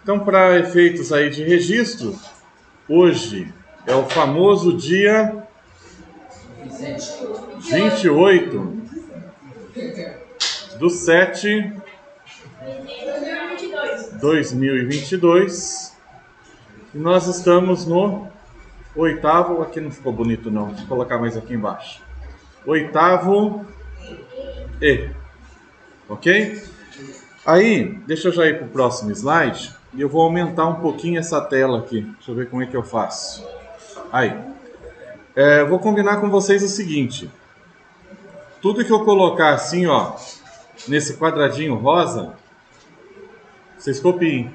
Então, para efeitos aí de registro, hoje é o famoso dia 28 de 7 de 2022. E nós estamos no oitavo, aqui não ficou bonito não, vou colocar mais aqui embaixo. Oitavo E, ok? Aí, deixa eu já ir para o próximo slide e eu vou aumentar um pouquinho essa tela aqui. Deixa eu ver como é que eu faço. Aí, vou combinar com vocês o seguinte. Tudo que eu colocar assim, ó, nesse quadradinho rosa, vocês copiem.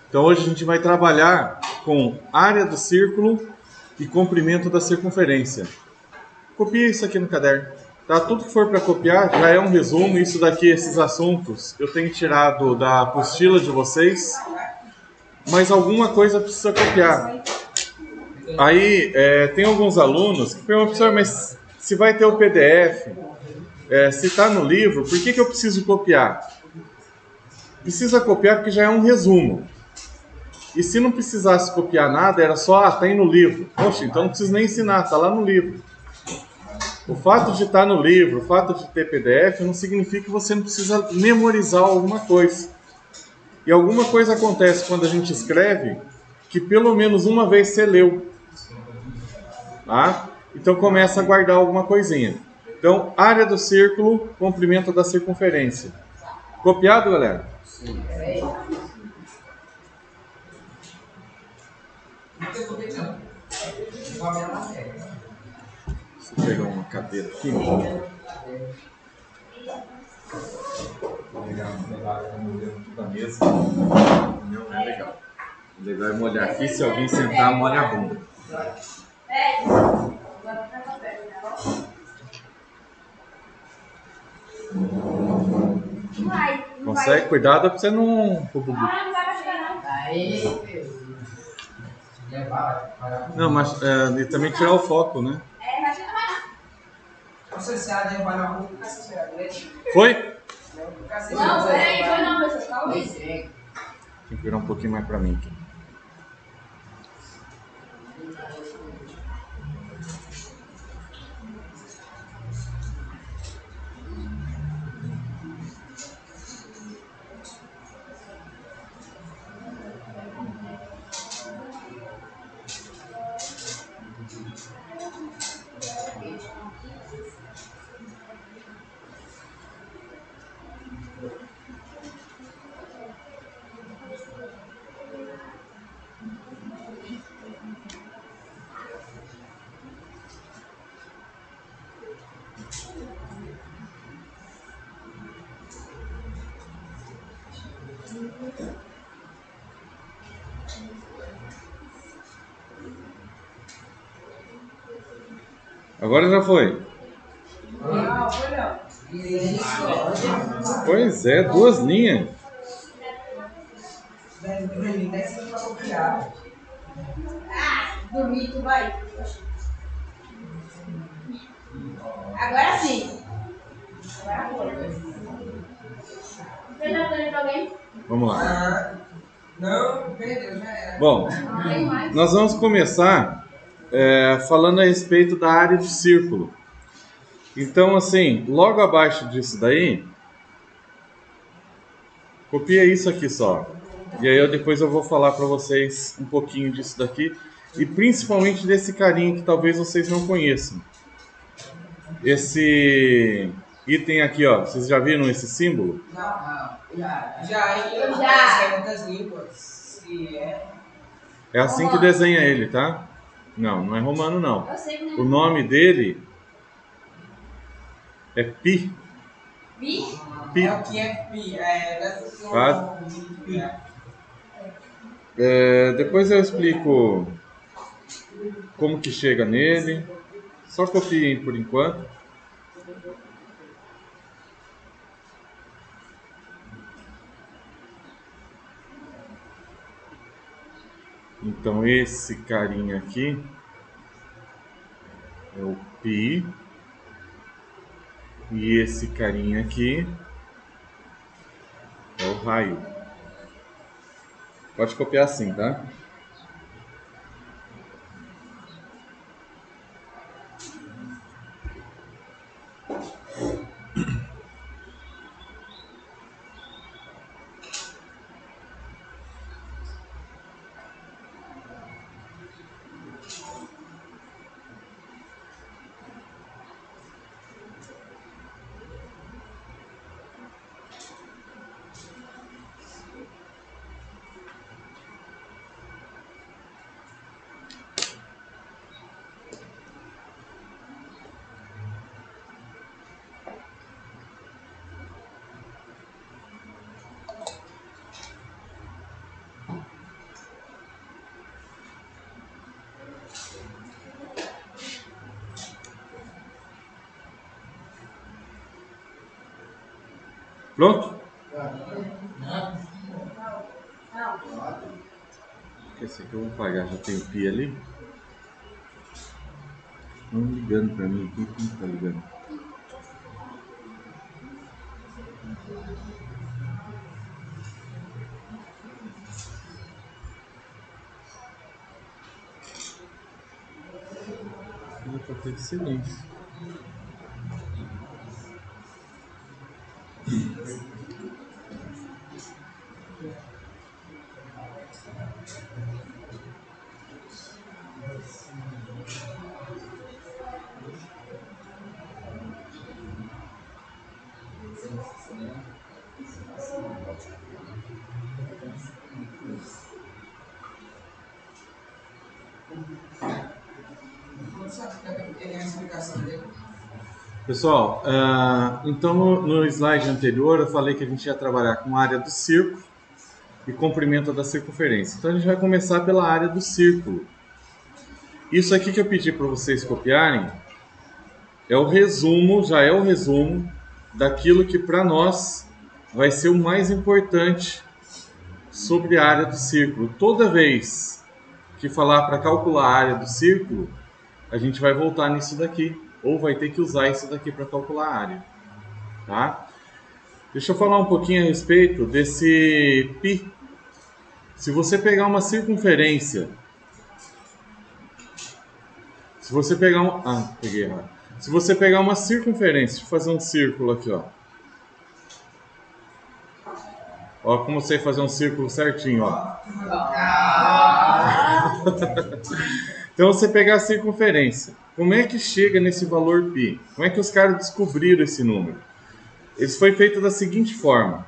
Então hoje a gente vai trabalhar com área do círculo e comprimento da circunferência. Copie isso aqui no caderno. Tá? Tudo que for para copiar já é um resumo. Isso daqui, esses assuntos, eu tenho tirado da apostila de vocês. Mas alguma coisa precisa copiar. Aí tem alguns alunos que perguntam, professor, mas se vai ter o PDF, se está no livro, por que eu preciso copiar? Precisa copiar porque já é um resumo. E se não precisasse copiar nada, era só, tá aí no livro. Poxa, então não preciso nem ensinar, tá lá no livro. O fato de estar no livro, o fato de ter PDF, não significa que você não precisa memorizar alguma coisa. E alguma coisa acontece quando a gente escreve, que pelo menos uma vez você leu. Tá? Então começa a guardar alguma coisinha. Então, área do círculo, comprimento da circunferência. Copiado, galera? Sim. Deixa eu pegar uma cadeira aqui. Da mesa. Não é legal. O legal é molhar aqui. Se alguém sentar, molha a bunda. Consegue? Cuidado para você não... Não, mas e também tirar o foco, né? Foi? Não, peraí, foi não, mas calma aí. Tem que virar um pouquinho mais para mim aqui. Agora já foi. Não, foi não. Pois é, 2 linhas. Dormir, tu vai. Agora sim. Agora foi. Você já foi pra alguém? Vamos lá. Não, perdeu, já era. Bom, nós vamos começar falando a respeito da área de círculo. Então, assim, logo abaixo disso daí, copia isso aqui só. E aí depois eu vou falar para vocês um pouquinho disso daqui. E principalmente desse carinha que talvez vocês não conheçam. Esse item aqui, ó. Vocês já viram esse símbolo? Não. Já. Muitas línguas. É assim que desenha ele, tá? Não é romano não. O nome dele é Pi. Pi? Pi. É o que é Pi. Tá? Depois eu explico como que chega nele. Só copiem por enquanto. Então esse carinha aqui é o Pi. E esse carinha aqui é o raio. Pode copiar assim, tá? Pronto? Esse aqui eu vou apagar, já tem o pi ali. Estão ligando pra mim aqui, quem tá ligando? Eu tô até de silêncio. Tem a explicação dele. Pessoal, então no slide anterior eu falei que a gente ia trabalhar com a área do círculo e comprimento da circunferência. Então a gente vai começar pela área do círculo. Isso aqui que eu pedi para vocês copiarem é o resumo, já é o resumo daquilo que para nós vai ser o mais importante sobre a área do círculo. Toda vez que falar para calcular a área do círculo, a gente vai voltar nisso daqui, ou vai ter que usar isso daqui para calcular a área, tá? Deixa eu falar um pouquinho a respeito desse π. Se você pegar uma circunferência, se você pegar peguei errado. Se você pegar uma circunferência, deixa eu fazer um círculo aqui, ó. Ó como eu sei fazer um círculo certinho, ó. Então você pegar a circunferência, como é que chega nesse valor π? Como é que os caras descobriram esse número? Isso foi feito da seguinte forma.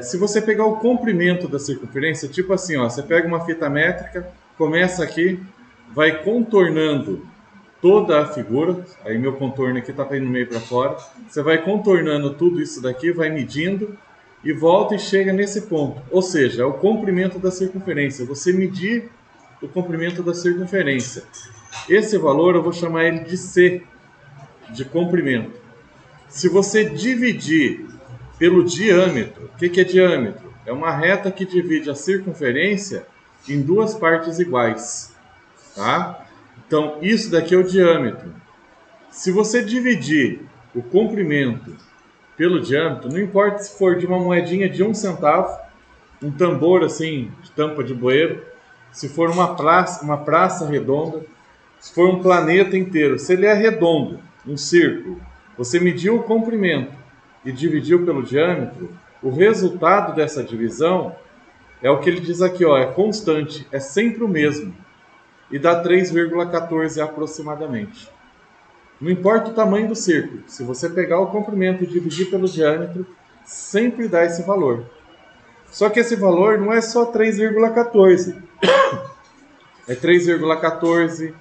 Se você pegar o comprimento da circunferência, tipo assim, ó, você pega uma fita métrica, começa aqui, vai contornando toda a figura, aí meu contorno aqui está para ir no meio para fora, você vai contornando tudo isso daqui, vai medindo e volta e chega nesse ponto, ou seja, é o comprimento da circunferência, você medir o comprimento da circunferência. Esse valor eu vou chamar ele de C, de comprimento. Se você dividir pelo diâmetro, o que é diâmetro? É uma reta que divide a circunferência em duas partes iguais, tá? Então, isso daqui é o diâmetro. Se você dividir o comprimento pelo diâmetro, não importa se for de uma moedinha de 1 centavo, um tambor assim, de tampa de bueiro, se for uma praça redonda, se for um planeta inteiro, se ele é redondo, um círculo, você mediu o comprimento e dividiu pelo diâmetro, o resultado dessa divisão é o que ele diz aqui, ó, é constante, é sempre o mesmo. E dá 3,14 aproximadamente. Não importa o tamanho do círculo, se você pegar o comprimento e dividir pelo diâmetro, sempre dá esse valor. Só que esse valor não é só 3,14. É 3,14,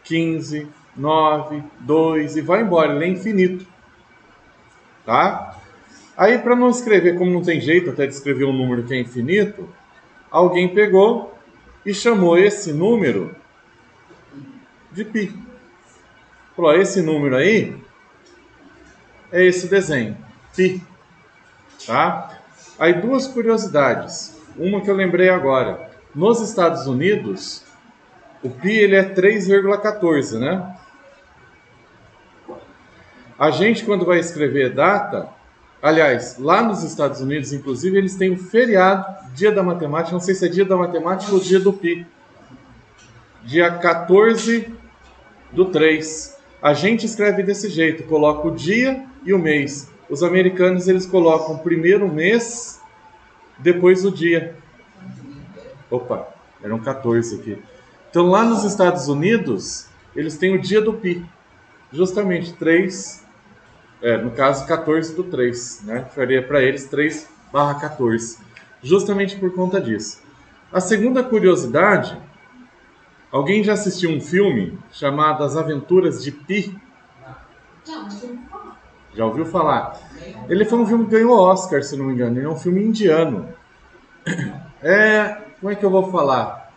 15, 9, 2 e vai embora, ele é infinito. Tá? Aí para não escrever, como não tem jeito até de escrever um número que é infinito, alguém pegou e chamou esse número de π. Falou, esse número aí é esse desenho, π. Tá? Aí duas curiosidades. Uma que eu lembrei agora. Nos Estados Unidos, o π ele é 3,14, né? A gente, quando vai escrever data, Aliás, lá nos Estados Unidos, inclusive, eles têm um feriado, Dia da Matemática, não sei se é Dia da Matemática ou Dia do Pi. Dia 14/3. A gente escreve desse jeito, coloca o dia e o mês. Os americanos, eles colocam primeiro o mês, depois o dia. Opa, eram 14 aqui. Então, lá nos Estados Unidos, eles têm o Dia do Pi. Justamente 3, no caso 14/3, né? Faria para eles 3/14. Justamente por conta disso. A segunda curiosidade, alguém já assistiu um filme chamado As Aventuras de Pi? Já ouviu falar? Ele foi um filme que ganhou Oscar, se não me engano. Ele é um filme indiano. Como é que eu vou falar?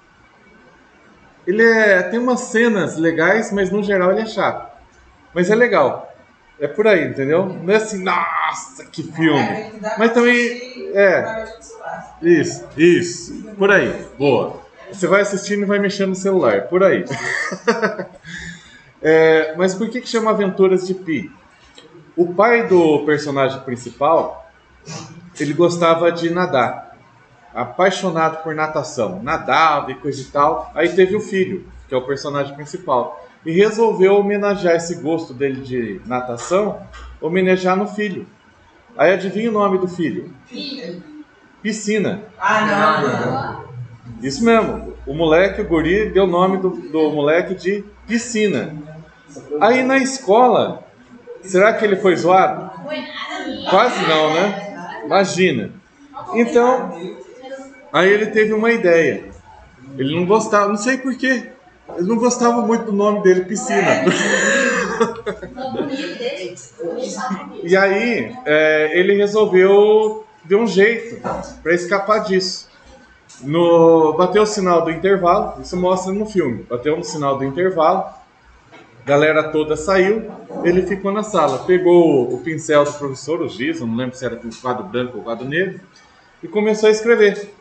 Ele tem umas cenas legais, mas no geral ele é chato. Mas é legal. É por aí, entendeu? Não é assim, nossa, que filme. Mas também Isso. Por aí. Boa. Você vai assistindo e vai mexendo no celular. Por aí. Mas por que chama Aventuras de Pi? O pai do personagem principal, ele gostava de nadar. Apaixonado por natação. Nadava e coisa e tal. Aí teve o filho, que é o personagem principal. E resolveu homenagear esse gosto dele de natação, homenagear no filho. Aí adivinha o nome do filho? Piscina. Não. Isso mesmo. O guri, deu o nome do moleque de Piscina. Aí na escola, será que ele foi zoado? Quase não, né? Imagina. Então, aí ele teve uma ideia. Ele não gostava, não sei porquê. Ele não gostava muito do nome dele, Piscina. E aí, ele resolveu dar um jeito para escapar disso. Bateu o sinal do intervalo, isso mostra no filme. Bateu no sinal do intervalo, a galera toda saiu, ele ficou na sala. Pegou o pincel do professor, o giz, não lembro se era o quadro branco ou o quadro negro, e começou a escrever.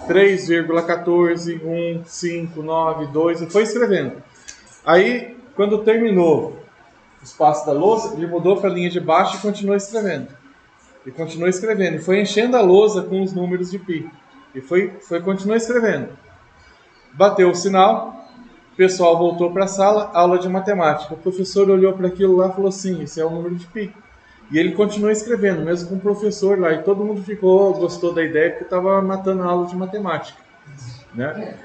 3,14, 1, 5, 9, 2, e foi escrevendo. Aí, quando terminou o espaço da lousa, ele mudou para a linha de baixo e continuou escrevendo. E foi enchendo a lousa com os números de pi. E continuou escrevendo. Bateu o sinal, o pessoal voltou para a sala, aula de matemática. O professor olhou para aquilo lá e falou assim, esse é o número de pi. E ele continuou escrevendo, mesmo com o professor lá. E todo mundo gostou da ideia, porque estava matando a aula de matemática, né?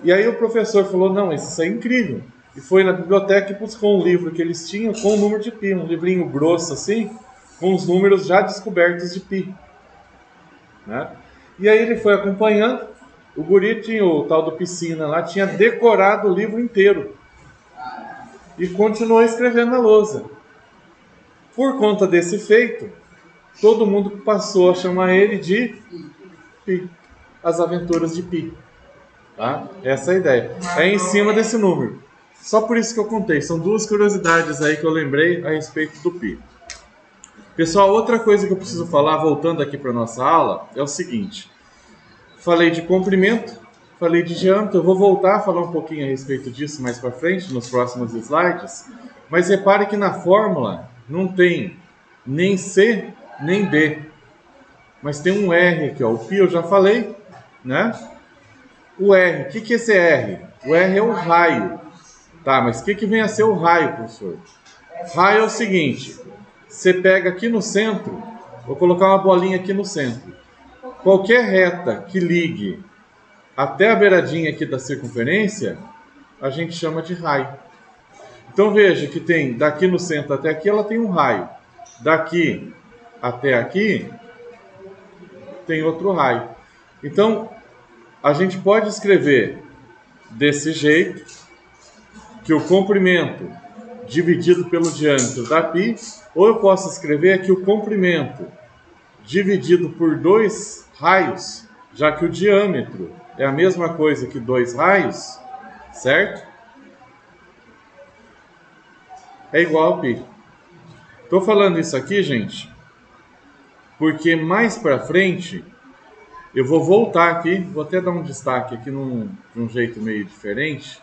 E aí o professor falou, não, isso é incrível. E foi na biblioteca e buscou um livro que eles tinham com o número de pi. Um livrinho grosso assim, com os números já descobertos de pi, né? E aí ele foi acompanhando. O guri tinha o tal do Piscina lá, tinha decorado o livro inteiro. E continuou escrevendo na lousa. Por conta desse feito, todo mundo passou a chamar ele de Pi. As Aventuras de Pi. Tá? Essa é a ideia. É em cima desse número. Só por isso que eu contei. São duas curiosidades aí que eu lembrei a respeito do Pi. Pessoal, outra coisa que eu preciso falar, voltando aqui para a nossa aula, é o seguinte. Falei de comprimento, falei de diâmetro. Eu vou voltar a falar um pouquinho a respeito disso mais para frente, nos próximos slides. Mas repare que na fórmula não tem nem C, nem D. Mas tem um R aqui, ó. O pi eu já falei, né? O R, o que é esse R? O R é o raio. Tá, mas o que vem a ser o raio, professor? Raio é o seguinte. Você pega aqui no centro, vou colocar uma bolinha aqui no centro. Qualquer reta que ligue até a beiradinha aqui da circunferência, a gente chama de raio. Então veja que tem daqui no centro até aqui, ela tem um raio. Daqui até aqui, tem outro raio. Então, a gente pode escrever desse jeito, que o comprimento dividido pelo diâmetro dá π, ou eu posso escrever aqui o comprimento dividido por 2 raios, já que o diâmetro é a mesma coisa que 2 raios, certo? É igual a π. Estou falando isso aqui, gente, porque mais para frente eu vou voltar aqui, vou até dar um destaque aqui de um jeito meio diferente.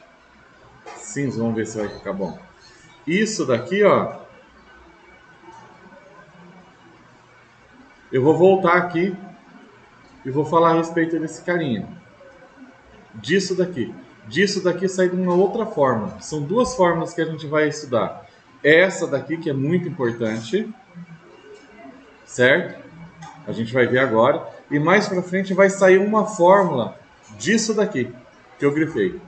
Cinza, vamos ver se vai ficar bom. Isso daqui, ó, Eu vou voltar aqui e vou falar a respeito desse carinha. Disso daqui. Disso daqui sai de uma outra fórmula. São duas fórmulas que a gente vai estudar. Essa daqui que é muito importante, certo? A gente vai ver agora. E mais pra frente vai sair uma fórmula disso daqui que eu grifei,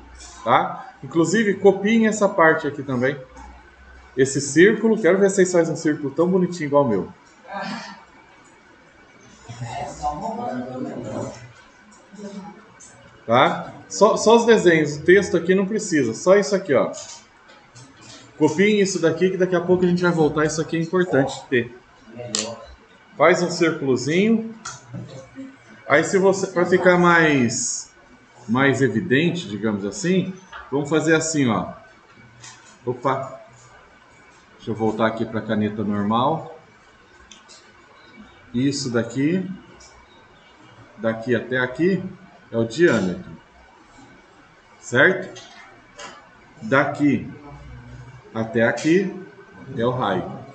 tá? Inclusive, copiem essa parte aqui também. Esse círculo, quero ver se vocês fazem um círculo tão bonitinho igual o meu. Tá? Só os desenhos, o texto aqui não precisa, só isso aqui, ó. Copiem isso daqui que daqui a pouco a gente vai voltar, isso aqui é importante ter. Faz um círculozinho. Aí se você, para ficar mais evidente, digamos assim, vamos fazer assim, ó. Opa. Deixa eu voltar aqui para a caneta normal. Isso daqui até aqui é o diâmetro, certo? Daqui até aqui é o raio.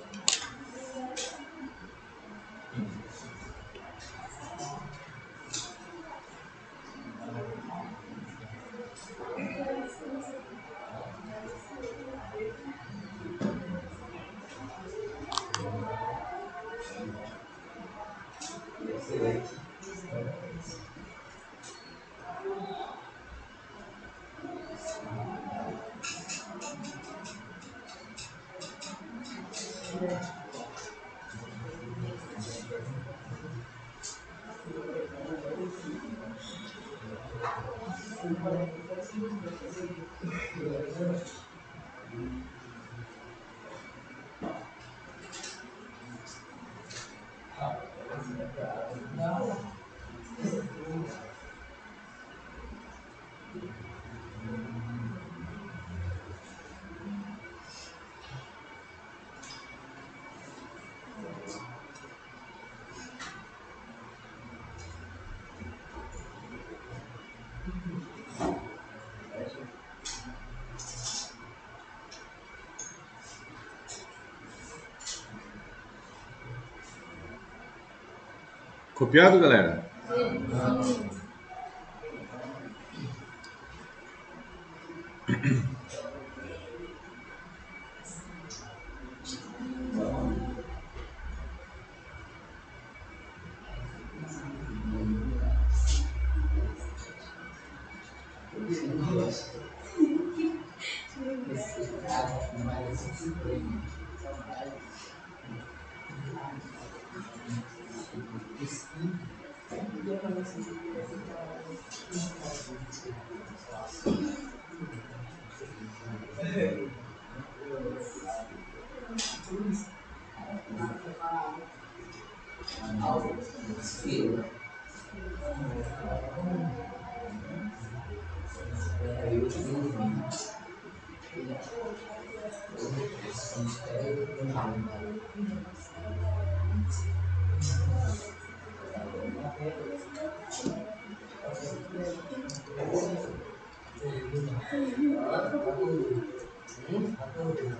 Copiado, galera?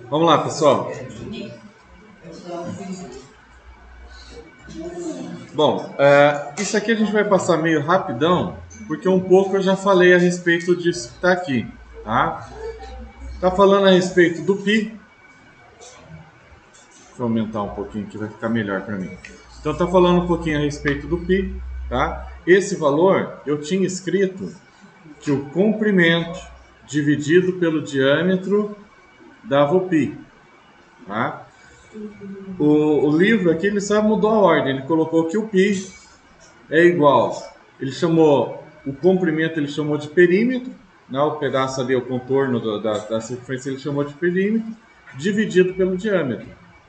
Vamos lá, pessoal. Bom, isso aqui a gente vai passar meio rapidão, porque um pouco eu já falei a respeito disso que está aqui, tá? Tá falando a respeito do π. Deixa eu aumentar um pouquinho que vai ficar melhor para mim. Então tá falando um pouquinho a respeito do π, tá? Esse valor eu tinha escrito que o comprimento dividido pelo diâmetro dava o π, tá? O livro aqui ele só mudou a ordem, ele colocou que o π é igual, ele chamou o comprimento, ele chamou de perímetro, né? O pedaço ali, o contorno da circunferência ele chamou de perímetro, dividido pelo diâmetro,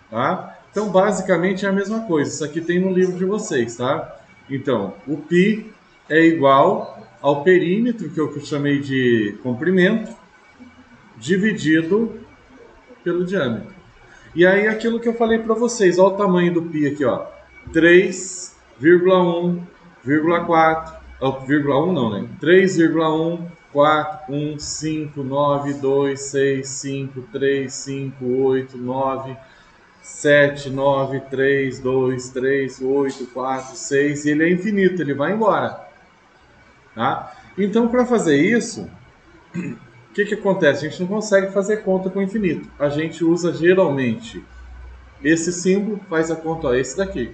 tá? Então basicamente é a mesma coisa, isso aqui tem no livro de vocês, tá? Então o π é igual ao perímetro, que eu chamei de comprimento, dividido pelo diâmetro. E aí aquilo que eu falei para vocês, olha o tamanho do π aqui, ó, 3,1,4, 1 não, né? 3,1,4,1,5,9,2,6,5,3,5,8,9. 7, 9, 3, 2, 3, 8, 4, 6, e ele é infinito, ele vai embora. Tá? Então, para fazer isso, o que acontece? A gente não consegue fazer conta com infinito. A gente usa geralmente esse símbolo, faz a conta, ó, esse daqui.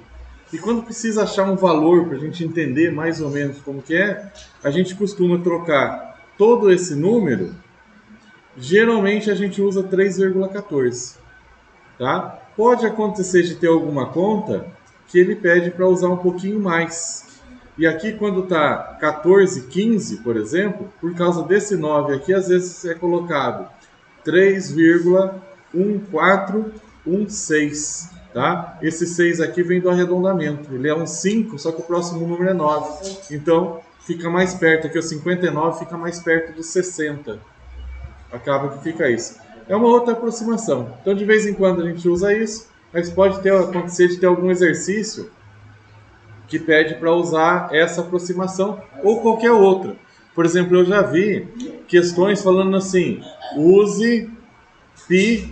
E quando precisa achar um valor para a gente entender mais ou menos como que é, a gente costuma trocar todo esse número. Geralmente a gente usa 3,14. Tá? Pode acontecer de ter alguma conta que ele pede para usar um pouquinho mais. E aqui quando está 14,15, por exemplo, por causa desse 9 aqui, às vezes é colocado 3,1416. Tá? Esse 6 aqui vem do arredondamento. Ele é um 5, só que o próximo número é 9. Então fica mais perto. Aqui o 59 fica mais perto do 60. Acaba que fica isso. É uma outra aproximação. Então, de vez em quando a gente usa isso, mas pode acontecer de ter algum exercício que pede para usar essa aproximação ou qualquer outra. Por exemplo, eu já vi questões falando assim: use π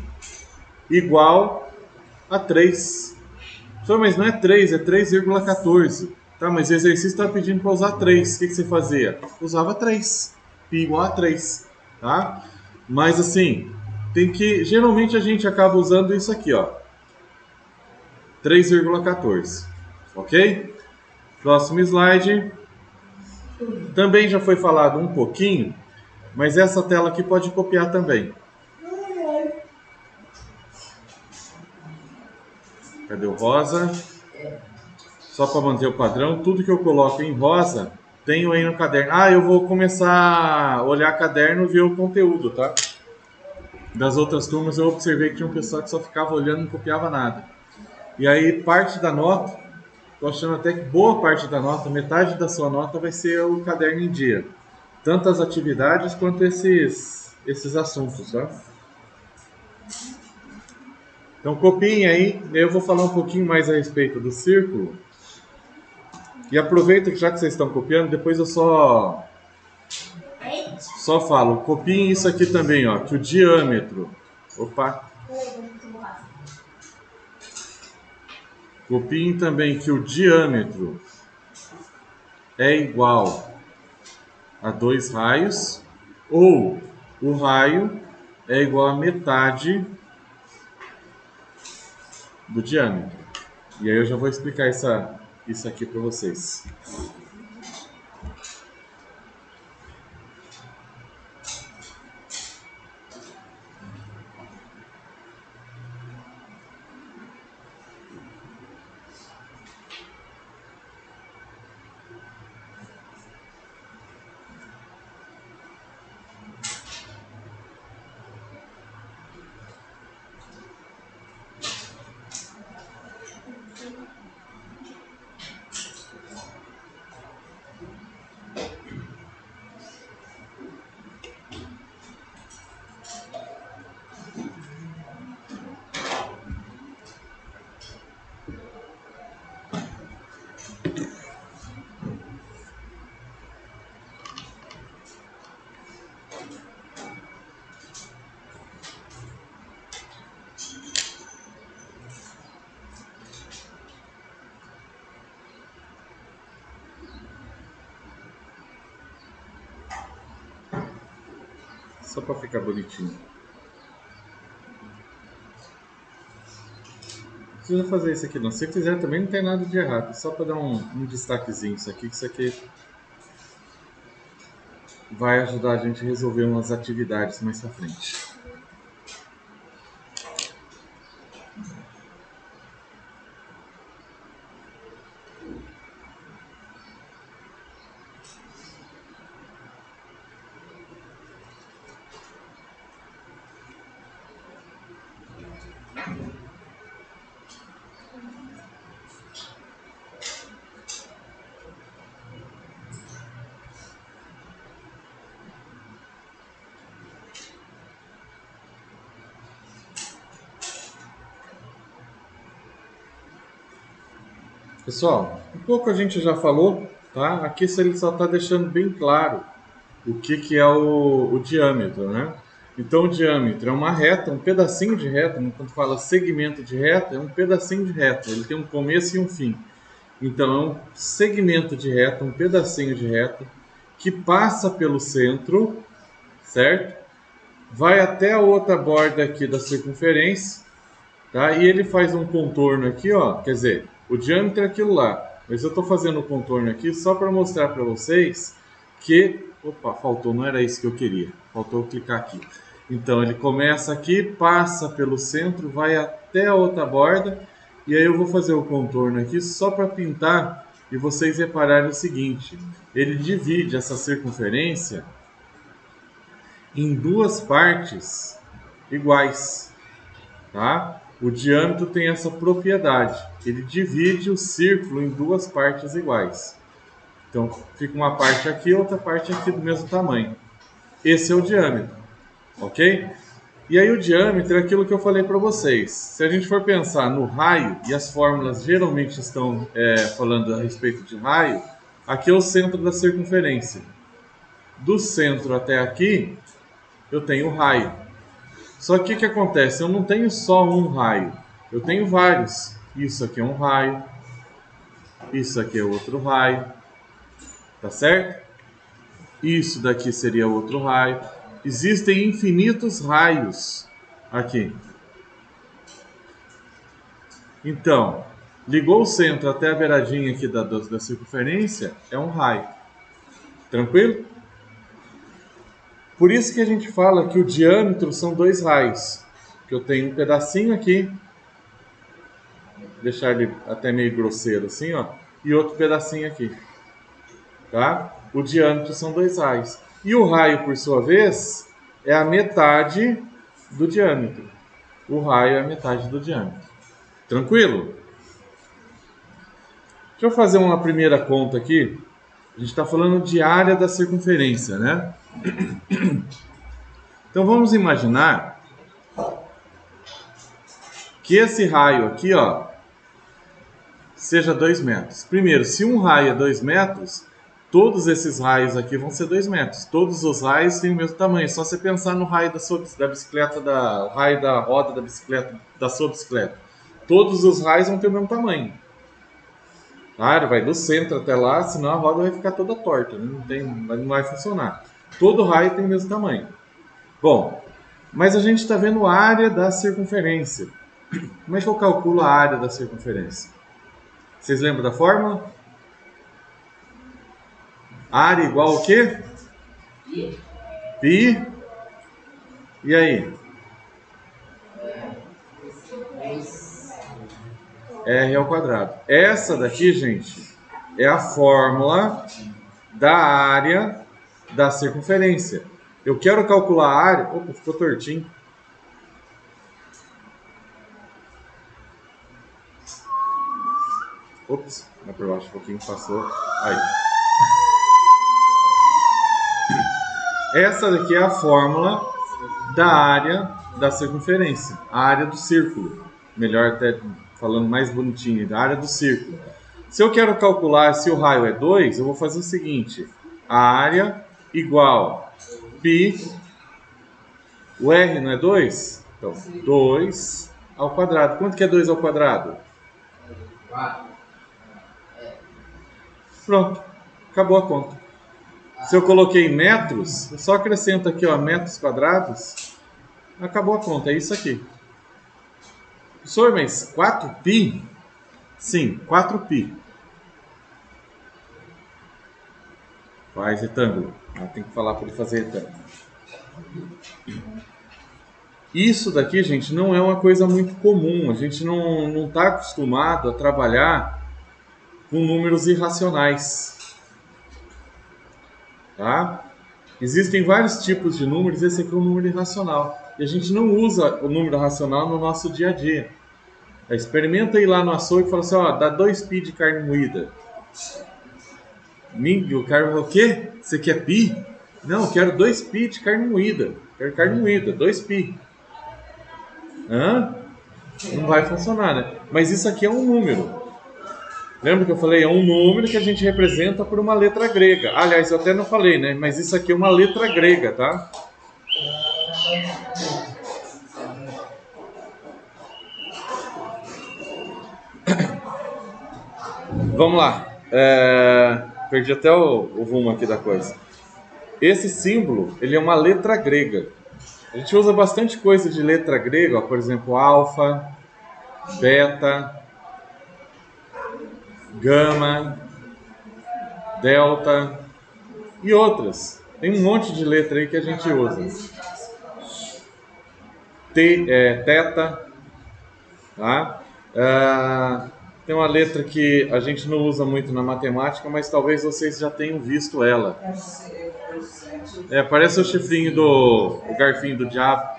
igual a 3. Mas não é 3, é 3,14. Tá, mas o exercício está pedindo para usar 3. O que você fazia? Usava 3. π igual a 3. Tá? Mas assim, tem que... Geralmente a gente acaba usando isso aqui, ó. 3,14. Ok? Próximo slide. Também já foi falado um pouquinho, mas essa tela aqui pode copiar também. Cadê o rosa? Só para manter o padrão, tudo que eu coloco em rosa, tenho aí no caderno. Ah, eu vou começar a olhar caderno e ver o conteúdo, tá? Das outras turmas eu observei que tinha um pessoal que só ficava olhando e não copiava nada. E aí parte da nota, tô achando até que boa parte da nota, metade da sua nota vai ser o caderno em dia. Tanto as atividades quanto esses assuntos, tá? Então copiem aí, eu vou falar um pouquinho mais a respeito do círculo. E aproveita que já que vocês estão copiando, depois eu só falo, copiem isso aqui também, ó, que o diâmetro... Opa! Copiem também que o diâmetro é igual a 2 raios, ou o raio é igual a metade do diâmetro. E aí eu já vou explicar isso aqui para vocês. Só para ficar bonitinho. Não precisa fazer isso aqui não. Se quiser também não tem nada de errado. Só para dar um destaquezinho isso aqui, que isso aqui vai ajudar a gente a resolver umas atividades mais pra frente. Pessoal, um pouco a gente já falou, tá? Aqui ele só está deixando bem claro o que é o diâmetro, né? Então o diâmetro é uma reta, um pedacinho de reta. Quando fala segmento de reta, é um pedacinho de reta. Ele tem um começo e um fim. Então é um segmento de reta, um pedacinho de reta que passa pelo centro, certo? Vai até a outra borda aqui da circunferência, tá? E ele faz um contorno aqui, ó. Quer dizer, o diâmetro é aquilo lá. Mas eu estou fazendo o contorno aqui só para mostrar para vocês que... Opa, faltou, não era isso que eu queria. Faltou eu clicar aqui. Então ele começa aqui, passa pelo centro, vai até a outra borda. E aí eu vou fazer o contorno aqui só para pintar e vocês repararem o seguinte. Ele divide essa circunferência em duas partes iguais, tá? O diâmetro tem essa propriedade. Ele divide o círculo em duas partes iguais. Então fica uma parte aqui e outra parte aqui do mesmo tamanho. Esse é o diâmetro, ok? E aí o diâmetro é aquilo que eu falei para vocês. Se a gente for pensar no raio, e as fórmulas geralmente estão falando a respeito de raio, aqui é o centro da circunferência. Do centro até aqui, eu tenho o raio. Só que o que acontece? Eu não tenho só um raio, eu tenho vários. Isso aqui é um raio, isso aqui é outro raio, tá certo? Isso daqui seria outro raio. Existem infinitos raios aqui. Então, ligou o centro até a beiradinha aqui da circunferência, é um raio. Tranquilo? Por isso que a gente fala que o diâmetro são dois raios. Que eu tenho um pedacinho aqui, vou deixar ele até meio grosseiro assim, ó, e outro pedacinho aqui. Tá? O diâmetro são dois raios. E o raio, por sua vez, é a metade do diâmetro. O raio é a metade do diâmetro. Tranquilo? Deixa eu fazer uma primeira conta aqui. A gente está falando de área da circunferência, né? Então vamos imaginar que esse raio aqui, ó, seja 2 metros. Primeiro, se um raio é 2 metros, todos esses raios aqui vão ser 2 metros. Todos os raios têm o mesmo tamanho. É só você pensar no raio da bicicleta, o raio da roda da bicicleta, da sua bicicleta. Todos os raios vão ter o mesmo tamanho. Tá? Vai do centro até lá, senão a roda vai ficar toda torta, né? Não vai funcionar. Todo raio tem o mesmo tamanho. Bom, mas a gente está vendo a área da circunferência. Como é que eu calculo a área da circunferência? Vocês lembram da fórmula? Área igual ao quê? Pi. E aí? R ao quadrado. Essa daqui, gente, é a fórmula da área da circunferência. Eu quero calcular a área... Opa, ficou tortinho. Ops, vai por baixo um pouquinho, passou. Aí. Essa daqui é a fórmula da área da circunferência. A área do círculo. Melhor até falando mais bonitinho, da área do círculo. Se eu quero calcular se o raio é 2, eu vou fazer o seguinte. A área igual π. O R não é 2? Então, 2 ao quadrado. Quanto que é 2 ao quadrado? 4. Pronto. Acabou a conta. Se eu coloquei metros, eu só acrescento aqui, ó, metros quadrados. Acabou a conta. É isso aqui. Professor, mas 4π? Sim, 4π. Faz retângulo. Tem que falar para ele fazer retângulo. Isso daqui, gente, não é uma coisa muito comum. A gente não está acostumado a trabalhar com números irracionais. Tá? Existem vários tipos de números, esse aqui é um número irracional. E a gente não usa o número racional no nosso dia a dia. Experimenta ir lá no açougue e fala assim, ó, dá 2π de carne moída. O cara fala, o quê? Você quer pi? Não, eu quero 2π de carne moída. Quero carne moída, 2π. Hã? Não vai funcionar, né? Mas isso aqui é um número. Lembra que eu falei? É um número que a gente representa por uma letra grega. Aliás, eu até não falei, né? Mas isso aqui é uma letra grega, tá? Vamos lá. Perdi até o rumo aqui da coisa. Esse símbolo, ele é uma letra grega. A gente usa bastante coisa de letra grega, ó, por exemplo, alfa, beta, gama, delta e outras. Tem um monte de letra aí que a gente usa. Teta, tá? Tem uma letra que a gente não usa muito na matemática, mas talvez vocês já tenham visto ela. Parece o chifrinho o garfinho do diabo,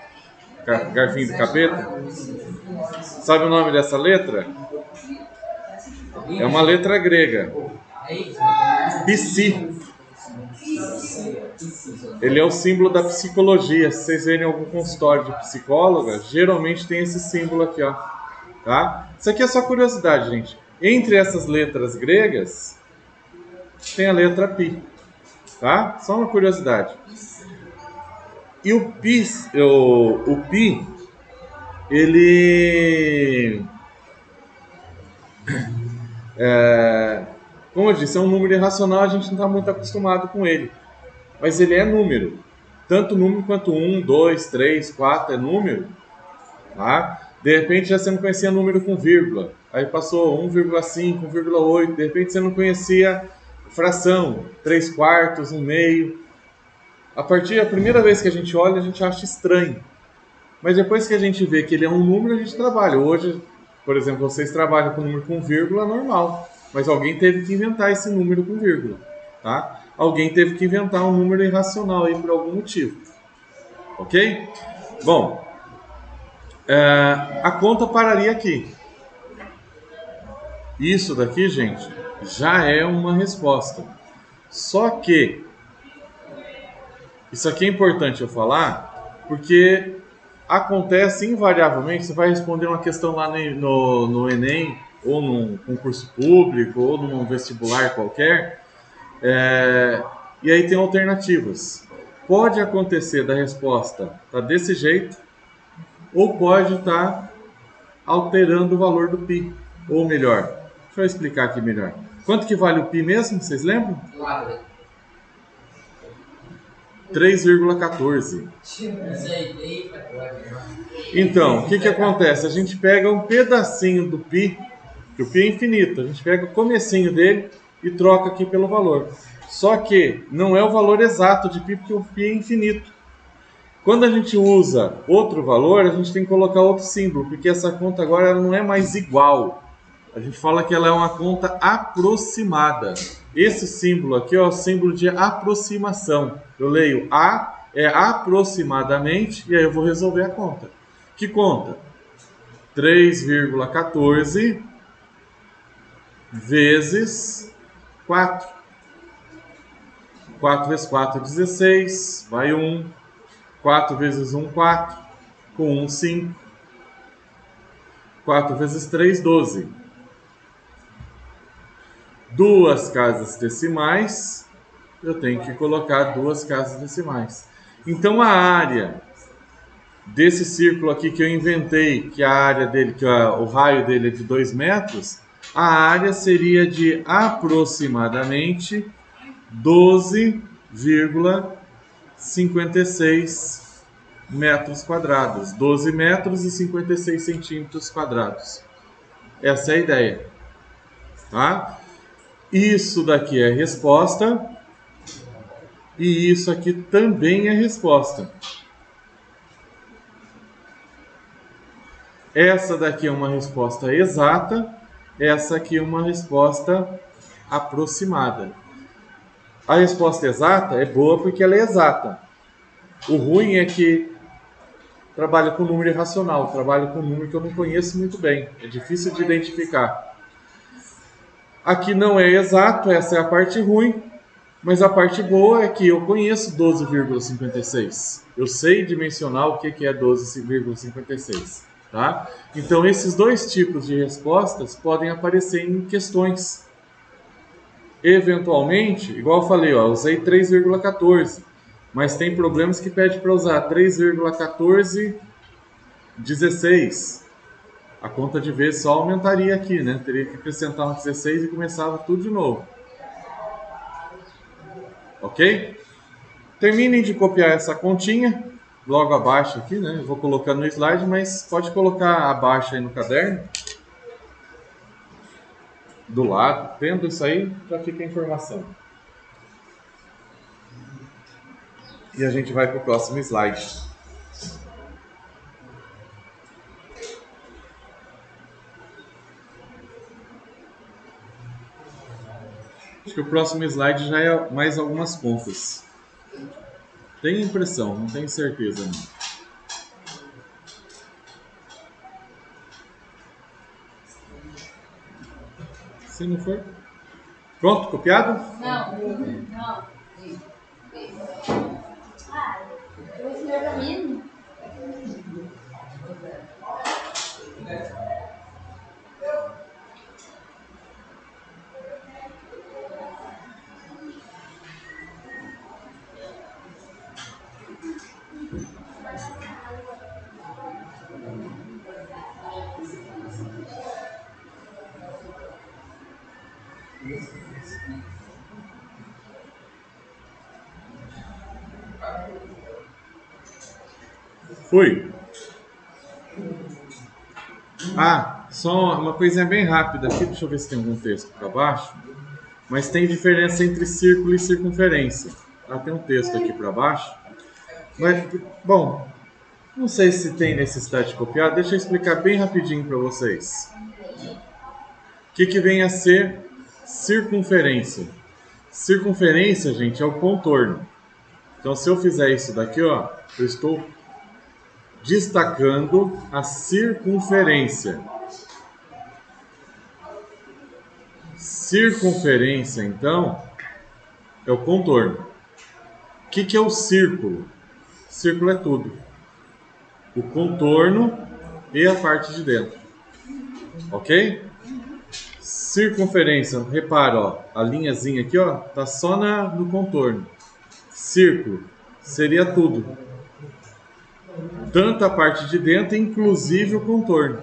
garfinho do capeta. Sabe o nome dessa letra? É uma letra grega. Psi. Ele é o símbolo da psicologia. Se vocês verem algum consultório de psicóloga, geralmente tem esse símbolo aqui, ó. Tá? Isso aqui é só curiosidade, gente. Entre essas letras gregas, tem a letra Pi. Tá? Só uma curiosidade. E o Pi, ele... como eu disse, é um número irracional, a gente não está muito acostumado com ele. Mas ele é número. Tanto número quanto 1, 2, 3, 4 é número. Tá? De repente já você não conhecia número com vírgula. Aí passou 1,5, 1,8. De repente você não conhecia fração, 3/4, 1/2. A primeira vez que a gente olha, a gente acha estranho. Mas depois que a gente vê que ele é um número, a gente trabalha. Hoje, por exemplo, vocês trabalham com número com vírgula, normal. Mas alguém teve que inventar esse número com vírgula. Tá? Alguém teve que inventar um número irracional aí por algum motivo. Ok? Bom, a conta pararia aqui. Isso daqui, gente, já é uma resposta. Só que isso aqui é importante eu falar, porque acontece invariavelmente, você vai responder uma questão lá no Enem, ou num concurso público, ou num vestibular qualquer, e aí tem alternativas. Pode acontecer da resposta estar desse jeito, ou pode estar alterando o valor do Pi. Ou melhor, deixa eu explicar aqui melhor. Quanto que vale o Pi mesmo? Vocês lembram? 3,14. Então, o que acontece? A gente pega um pedacinho do Pi, que o Pi é infinito, a gente pega o comecinho dele e troca aqui pelo valor. Só que não é o valor exato de Pi, porque o Pi é infinito. Quando a gente usa outro valor, a gente tem que colocar outro símbolo, porque essa conta agora ela não é mais igual. A gente fala que ela é uma conta aproximada. Esse símbolo aqui é o símbolo de aproximação. Eu leio A, é aproximadamente, e aí eu vou resolver a conta. Que conta? 3,14 vezes 4. 4 vezes 4 é 16, vai 1. 4 vezes 1, 4. Com 1, 5. 4 vezes 3, 12. Duas casas decimais, eu tenho que colocar duas casas decimais. Então a área desse círculo aqui que eu inventei, que a área dele, o raio dele é de 2 metros, a área seria de aproximadamente 12,56 metros quadrados. 12 metros e 56 centímetros quadrados. Essa é a ideia. Tá? Isso daqui é resposta. E isso aqui também é resposta. Essa daqui é uma resposta exata. Essa aqui é uma resposta aproximada. A resposta exata é boa porque ela é exata. O ruim é que trabalha com número irracional. Trabalha com número que eu não conheço muito bem. É difícil de identificar. Aqui não é exato, essa é a parte ruim. Mas a parte boa é que eu conheço 12,56. Eu sei dimensionar o que é 12,56. Tá? Então esses dois tipos de respostas podem aparecer em questões. Eventualmente, igual eu falei, ó, eu usei 3,14. Mas tem problemas que pede para usar 3,1416. A conta de vezes só aumentaria aqui, né? Teria que acrescentar um 16 e começava tudo de novo. Ok? Terminem de copiar essa continha logo abaixo aqui, né? Eu vou colocando no slide, mas pode colocar abaixo aí no caderno. Do lado, tendo isso aí, já fica a informação. E a gente vai para o próximo slide. Acho que o próximo slide já é mais algumas contas. Tenho impressão, não tenho certeza não. Se não for... Pronto, copiado? Não. Ah, eu ensinei pra mim. Fui. Ah, só uma coisinha bem rápida aqui. Deixa eu ver se tem algum texto para baixo. Mas tem diferença entre círculo e circunferência. Tem um texto aqui para baixo. Mas, bom, não sei se tem necessidade de copiar. Deixa eu explicar bem rapidinho para vocês. O que vem a ser circunferência? Circunferência, gente, é o contorno. Então, se eu fizer isso daqui, ó, eu estou destacando a circunferência. Circunferência, então, é o contorno. O que é o círculo? Círculo é tudo. O contorno e a parte de dentro. Ok? Circunferência, repara, ó, a linhazinha aqui, ó, tá só no contorno. Círculo seria tudo. Tanto a parte de dentro, inclusive o contorno.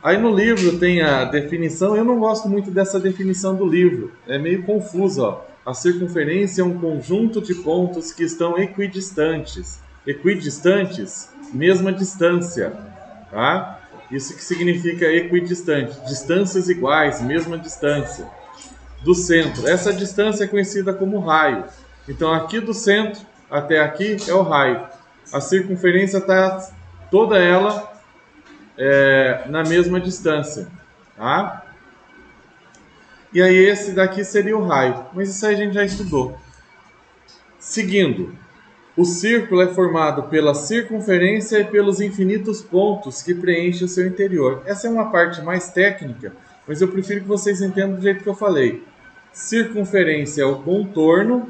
Aí no livro tem a definição, eu não gosto muito dessa definição do livro, é meio confuso, ó. A circunferência é um conjunto de pontos que estão equidistantes. Equidistantes, mesma distância, tá? Isso que significa equidistante, distâncias iguais, mesma distância. Do centro, essa distância é conhecida como raio. Então aqui do centro até aqui é o raio. A circunferência está toda ela na mesma distância, tá? E aí esse daqui seria o raio, mas isso aí a gente já estudou. Seguindo, o círculo é formado pela circunferência e pelos infinitos pontos que preenchem o seu interior. Essa é uma parte mais técnica, mas eu prefiro que vocês entendam do jeito que eu falei. Circunferência é o contorno,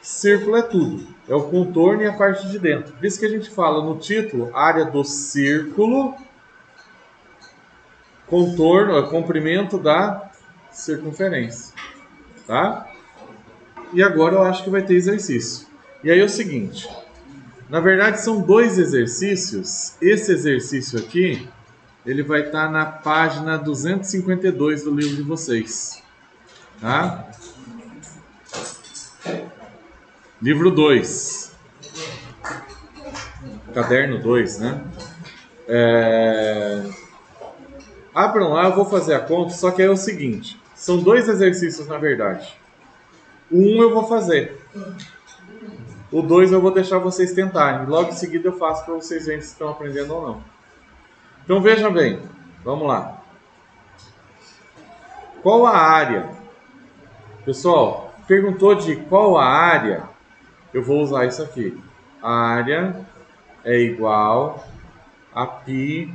círculo é tudo. É o contorno e a parte de dentro. Por isso que a gente fala no título, área do círculo, contorno, comprimento da circunferência. Tá? E agora eu acho que vai ter exercício. E aí é o seguinte, na verdade são dois exercícios. Esse exercício aqui, ele vai estar na página 252 do livro de vocês. Tá? Livro 2. Caderno 2, né? Abram lá, eu vou fazer a conta, só que é o seguinte, são dois exercícios na verdade. O 1 eu vou fazer. O 2 eu vou deixar vocês tentarem. Logo em seguida eu faço para vocês verem se estão aprendendo ou não. Então vejam bem, vamos lá. Qual a área? Pessoal, perguntou de qual a área, eu vou usar isso aqui. A área é igual a πr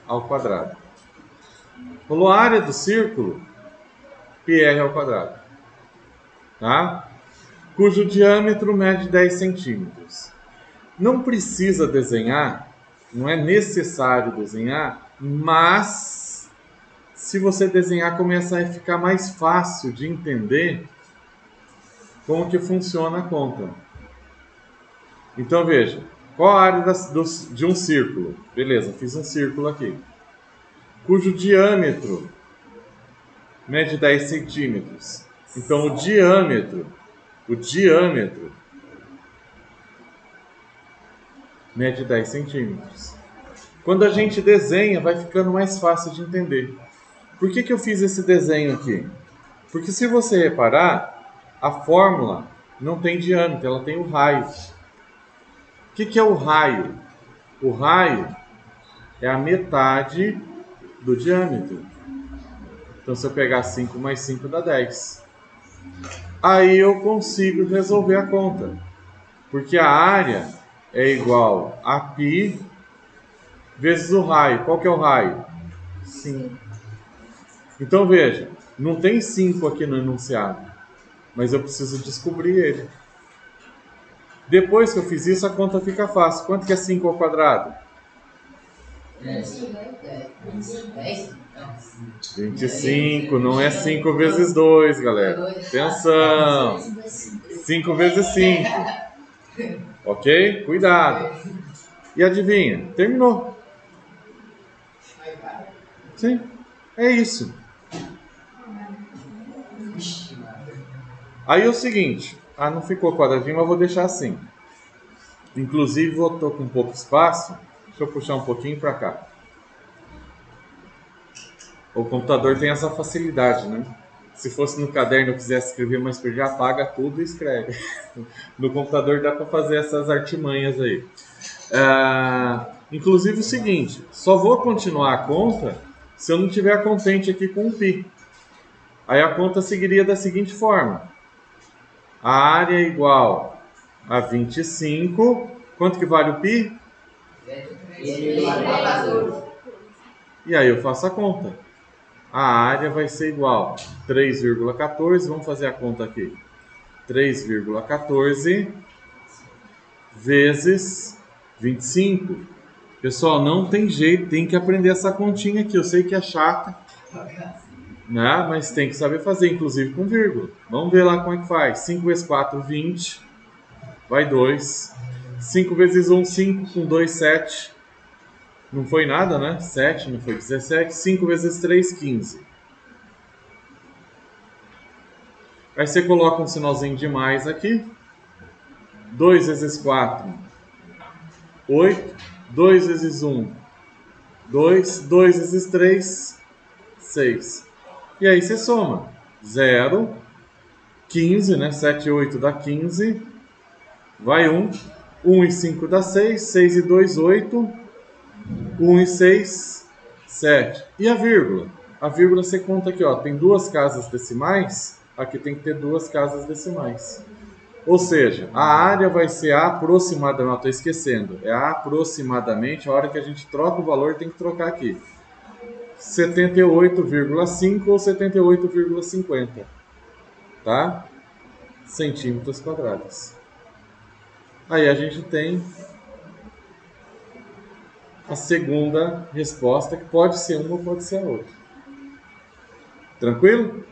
ao quadrado. Falou a área do círculo, πr ao quadrado. Tá? Cujo diâmetro mede 10 centímetros. Não precisa desenhar, não é necessário desenhar, mas se você desenhar começa a ficar mais fácil de entender como que funciona a conta. Então veja, qual a área de um círculo? Beleza, fiz um círculo aqui, cujo diâmetro mede 10 centímetros. Então o diâmetro mede 10 centímetros. Quando a gente desenha, vai ficando mais fácil de entender. Por que eu fiz esse desenho aqui? Porque se você reparar, a fórmula não tem diâmetro, ela tem o raio. O que é o raio? O raio é a metade do diâmetro. Então, se eu pegar 5 mais 5 dá 10. Aí eu consigo resolver a conta. Porque a área é igual a π vezes o raio. Qual que é o raio? 5. Então, veja, não tem 5 aqui no enunciado. Mas eu preciso descobrir ele. Depois que eu fiz isso, a conta fica fácil. Quanto que é 5 ao quadrado? 25. Não é 5 vezes 2, galera. Atenção. 5 vezes 5. Ok? Cuidado. E adivinha? Terminou. Sim. É isso. Aí é o seguinte. Não ficou quadradinho, mas vou deixar assim. Inclusive, eu estou com pouco espaço. Deixa eu puxar um pouquinho para cá. O computador tem essa facilidade, né? Se fosse no caderno eu quisesse escrever, mas já apaga tudo e escreve. No computador dá para fazer essas artimanhas aí. Inclusive o seguinte, só vou continuar a conta se eu não estiver contente aqui com o π. Aí a conta seguiria da seguinte forma. A área é igual a 25. Quanto que vale o π? E aí eu faço a conta. A área vai ser igual a 3,14. Vamos fazer a conta aqui. 3,14 vezes 25. Pessoal, não tem jeito, tem que aprender essa continha aqui. Eu sei que é chata, né? Mas tem que saber fazer, inclusive com vírgula. Vamos ver lá como é que faz. 5 vezes 4, 20. Vai 2. 5 vezes 1, 5. Com 2, 7. Não foi nada, né? 7, não foi 17. 5 vezes 3, 15. Aí você coloca um sinalzinho de mais aqui. 2 vezes 4, 8. 2 vezes 1, 2. 2 vezes 3, 6. E aí você soma. 0, 15, né? 7 e 8 dá 15. Vai 1. 1 e 5 dá 6. 6 e 2, 8. 1 e 6, 7. E a vírgula? A vírgula você conta aqui, ó. Tem duas casas decimais. Aqui tem que ter duas casas decimais. Ou seja, a área vai ser aproximadamente, estou esquecendo, é aproximadamente, a hora que a gente troca o valor tem que trocar aqui. 78,5 ou 78,50, tá? Centímetros quadrados. Aí a gente tem a segunda resposta, que pode ser uma ou pode ser a outra. Tranquilo?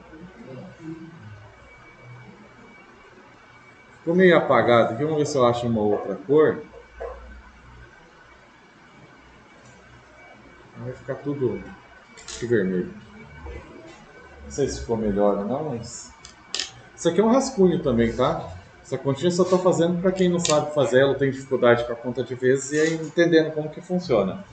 Ficou meio apagado aqui, vamos ver se eu acho uma outra cor. Vai ficar tudo vermelho. Não sei se ficou melhor ou não, mas... Isso aqui é um rascunho também, tá? Essa continha eu só estou fazendo para quem não sabe fazer ela, tem dificuldade com a conta de vezes e aí entendendo como que funciona.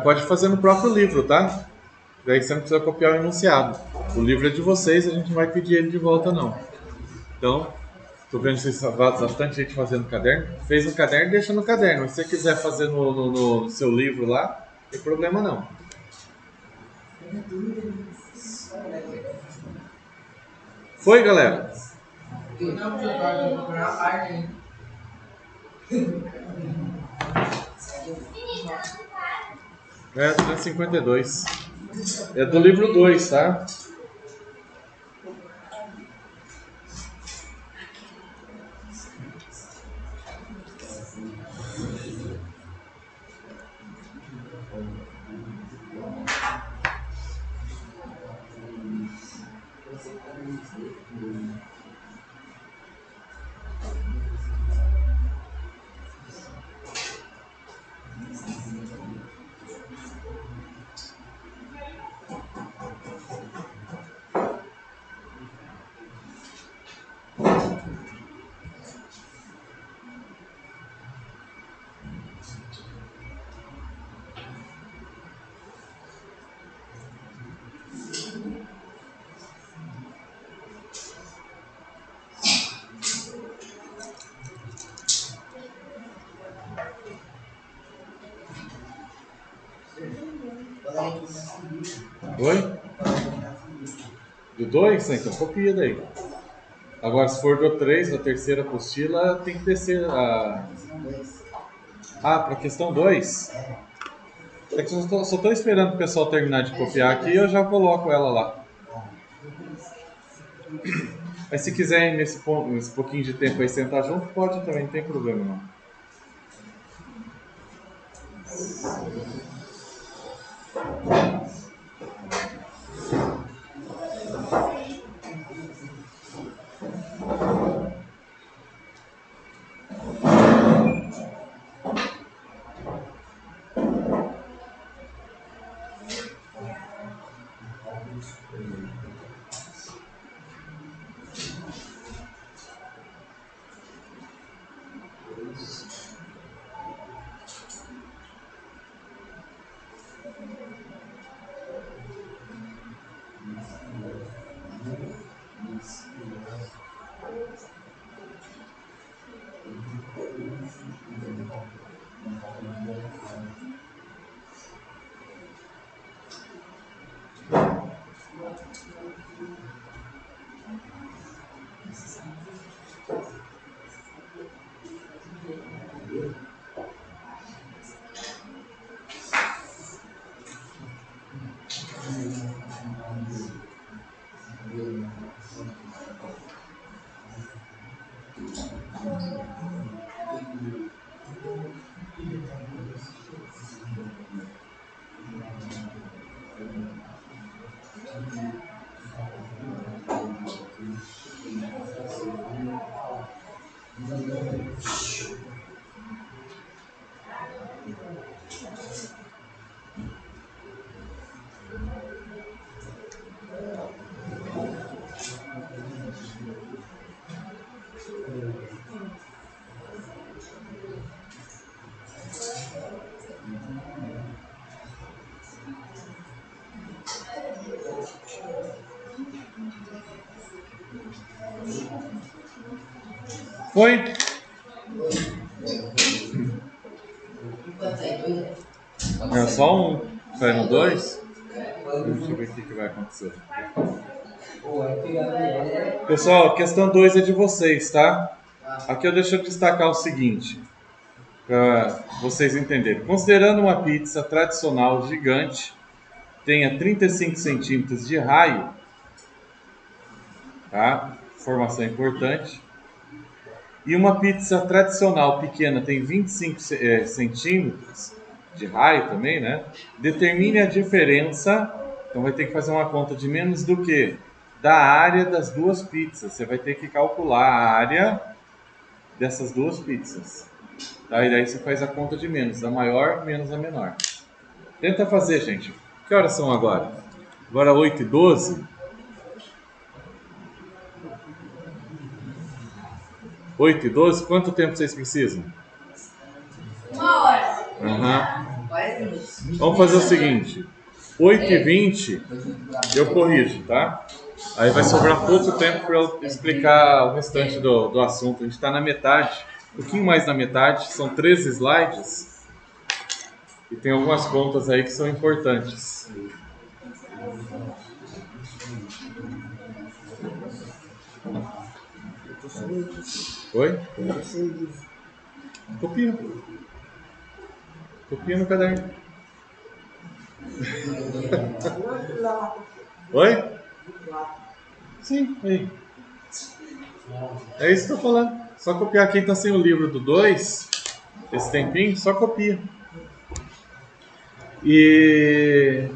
Pode fazer no próprio livro, tá? Daí você não precisa copiar o enunciado. O livro é de vocês, a gente não vai pedir ele de volta, não. Então, tô vendo vocês bastante gente fazendo caderno. Fez no caderno, deixa no caderno. Mas se você quiser fazer no seu livro lá, não tem problema não. Foi, galera? Não, eu vou procurar a parte aí. 352. É do livro 2, tá? Oi? Do 2? Então copia daí. Agora, se for do 3, da terceira apostila, tem que descer a... para a questão 2. É que eu só estou esperando o pessoal terminar de copiar aqui e eu já coloco ela lá. Mas se quiserem nesse pouquinho de tempo aí sentar junto, pode também, não tem problema não. Foi? É só um. Sai no 2? Deixa eu ver o que vai acontecer. Pessoal, a questão 2 é de vocês, tá? Aqui eu deixo eu destacar o seguinte, para vocês entenderem. Considerando uma pizza tradicional gigante, tenha 35 centímetros de raio, tá? Informação importante. E uma pizza tradicional pequena tem 25 centímetros de raio também, né? Determine a diferença. Então vai ter que fazer uma conta de menos do que? Da área das duas pizzas. Você vai ter que calcular a área dessas duas pizzas. Tá? E daí você faz a conta de menos, da maior menos a menor. Tenta fazer, gente. Que horas são agora? Agora 8h12. 8h12, quanto tempo vocês precisam? 1 hora. Vamos fazer o seguinte: 8h20 eu corrijo, tá? Aí vai sobrar pouco tempo para eu explicar o restante do assunto. A gente está na metade, um pouquinho mais na metade, são 13 slides e tem algumas contas aí que são importantes. Oi? Copia. Copia no caderno. Oi? Sim, aí. É isso que eu tô falando. Só copiar. Quem tá sem o livro do 2, esse tempinho, só copia. E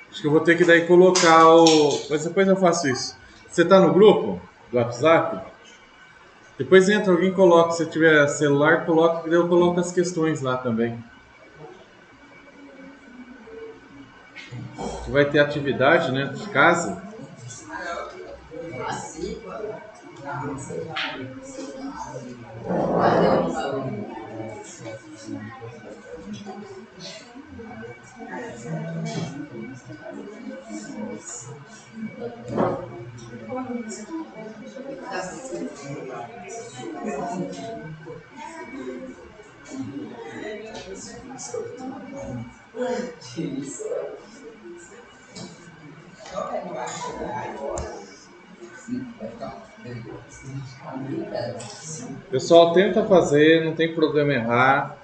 acho que eu vou ter que daí colocar o... Mas depois eu faço isso. Você tá no grupo do WhatsApp? Depois entra alguém e coloca. Se tiver celular, coloca, que daí eu coloco as questões lá também. Vai ter atividade, né, de casa. Pessoal, tenta fazer, não tem problema errar.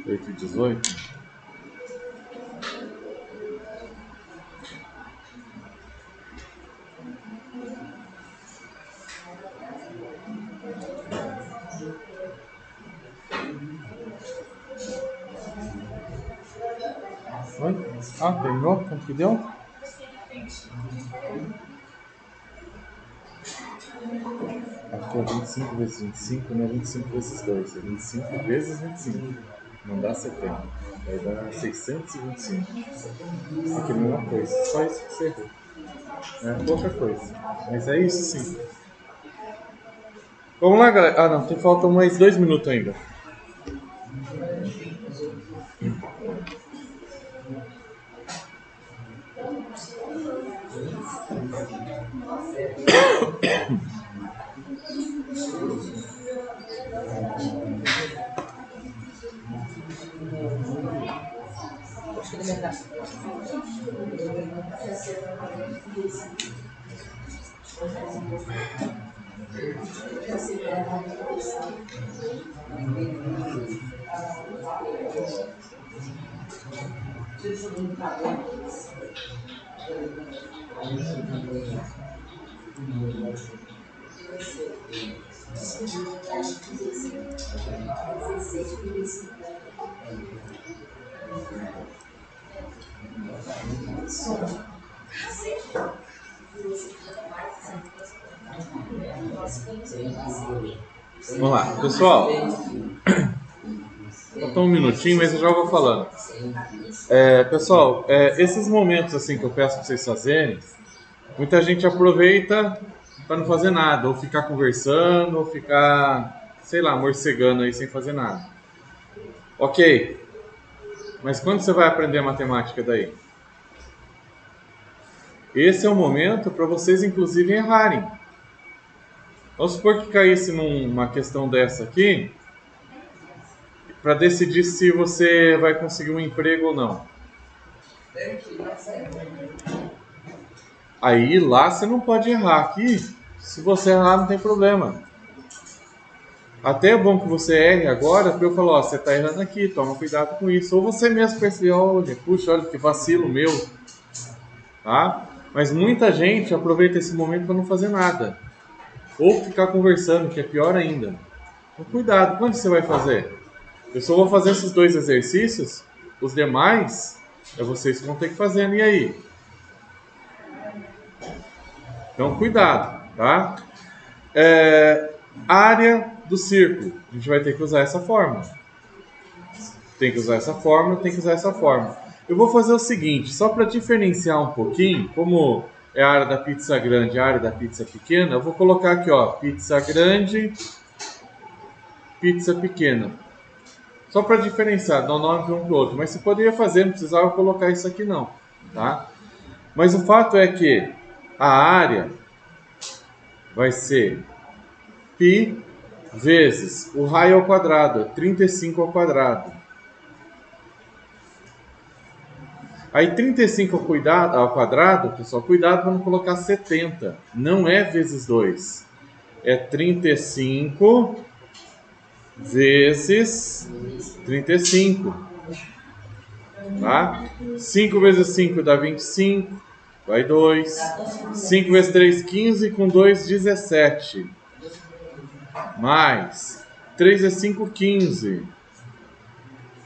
Oito e 18. Oi? Ah, terminou? Quanto que deu? Aqui é 25 vezes 25, não é 25 vezes 2, é 25 vezes 25. Não dá 70. Vai dar 625. Aqui é a mesma coisa, só isso que você errou. É pouca coisa. Mas é isso sim. Vamos lá, galera. Ah, não, faltam mais 2 minutos ainda. Vamos lá, pessoal. Falta um minutinho, mas eu já vou falando. Pessoal, esses momentos assim que eu peço para vocês fazerem, muita gente aproveita para não fazer nada, ou ficar conversando, ou ficar, sei lá, morcegando aí sem fazer nada. Ok, mas quando você vai aprender matemática daí? Esse é o momento para vocês, inclusive, errarem. Vamos supor que caísse numa questão dessa aqui, para decidir se você vai conseguir um emprego ou não. Aí lá você não pode errar. Aqui, se você errar, não tem problema. Até é bom que você erre agora, para eu falar, ó, você está errando aqui, toma cuidado com isso. Ou você mesmo perceber, olha que vacilo meu. Tá? Mas muita gente aproveita esse momento para não fazer nada. Ou ficar conversando, que é pior ainda. Então, cuidado, quando você vai fazer? Eu só vou fazer esses 2 exercícios, os demais vocês que vão ter que fazer. E aí? Então, cuidado, tá? Área do círculo. A gente vai ter que usar essa fórmula. Tem que usar essa fórmula. Eu vou fazer o seguinte, só para diferenciar um pouquinho, como é a área da pizza grande e a área da pizza pequena, eu vou colocar aqui, ó, pizza grande, pizza pequena. Só para diferenciar, dar o nome de um para o outro. Mas você poderia fazer, não precisava colocar isso aqui não, tá? Mas o fato é que a área vai ser π vezes o raio ao quadrado, 35 ao quadrado. Aí 35 ao quadrado, pessoal, cuidado para não colocar 70. Não é vezes 2. É 35 vezes 35. Tá? 5 vezes 5 dá 25. Vai 2. 5 vezes 3, 15. Com 2, 17. Mais 3 vezes 5, 15.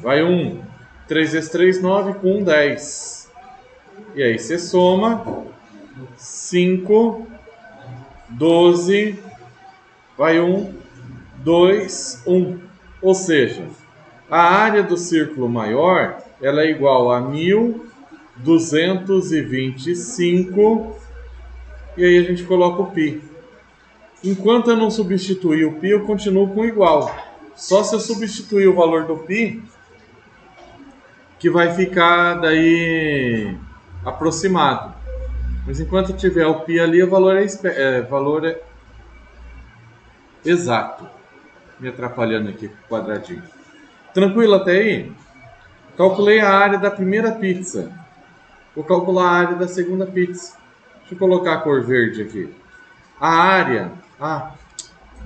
Vai 1. 3 vezes 3, 9. Com 1, 10. E aí você soma 5, 12. Vai 1, 2, 1. Ou seja, a área do círculo maior ela é igual a 1225. E aí a gente coloca o π. Enquanto eu não substituir o π, eu continuo com igual. Só se eu substituir o valor do π, que vai ficar daí aproximado. Mas enquanto tiver o π ali, o valor é exato. Me atrapalhando aqui com o quadradinho. Tranquilo até aí? Calculei a área da primeira pizza. Vou calcular a área da segunda pizza. Deixa eu colocar a cor verde aqui. A área...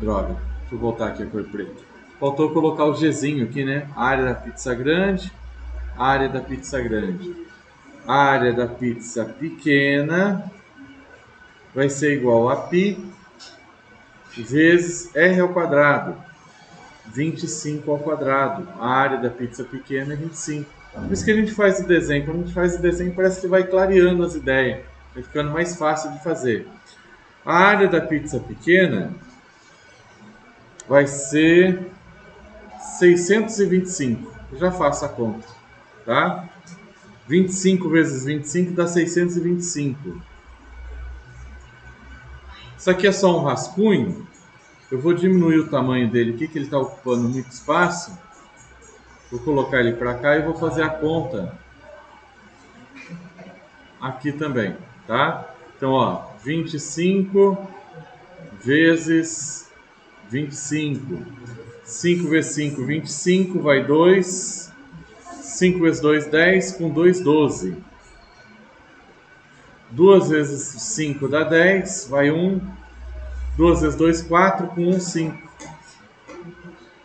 droga. Deixa eu voltar aqui a cor preta. Faltou colocar o Gzinho aqui, né? A área da pizza grande. Área da pizza grande. A área da pizza pequena vai ser igual a π vezes r ao quadrado. 25 ao quadrado. A área da pizza pequena é 25. Por isso que a gente faz o desenho. Quando a gente faz o desenho, parece que vai clareando as ideias. Vai ficando mais fácil de fazer. A área da pizza pequena vai ser 625. Eu já faço a conta. Tá? 25 vezes 25 dá 625. Isso aqui é só um rascunho. Eu vou diminuir o tamanho dele aqui, que ele está ocupando muito espaço. Vou colocar ele para cá e vou fazer a conta aqui também, tá? Então, ó, 25 vezes 25. 5 vezes 5, 25, vai 2. 5 vezes 2, 10, com 2, 12. 2 vezes 5 dá 10, vai 1. 2 vezes 2, 4, com 1, 5.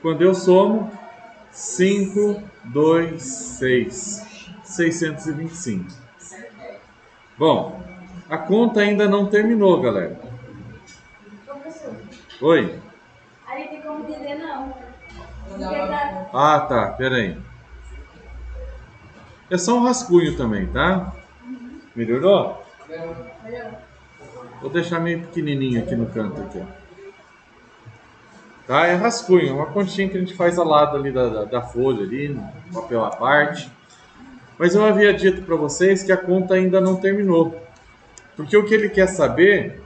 Quando eu somo, 5, 2, 6. 625. Bom, a conta ainda não terminou, galera. Professor, Oi? aí tem como entender não. Porque Não. tá... Ah, tá, pera aí. É só um rascunho também, tá? Melhorou? Vou deixar meio pequenininho aqui no canto aqui, ó. Tá? É rascunho, uma continha que a gente faz ao lado ali da folha ali, no papel à parte. Mas eu havia dito para vocês que a conta ainda não terminou. Porque o que ele quer saber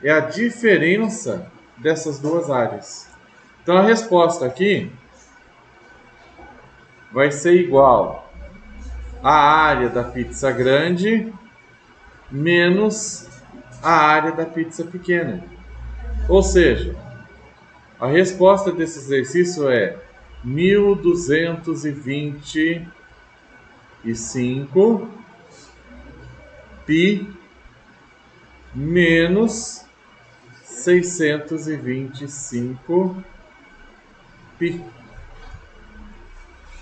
é a diferença dessas duas áreas. Então a resposta aqui vai ser igual a área da pizza grande menos a área da pizza pequena. Ou seja, a resposta desse exercício é 1225 π menos 625 π.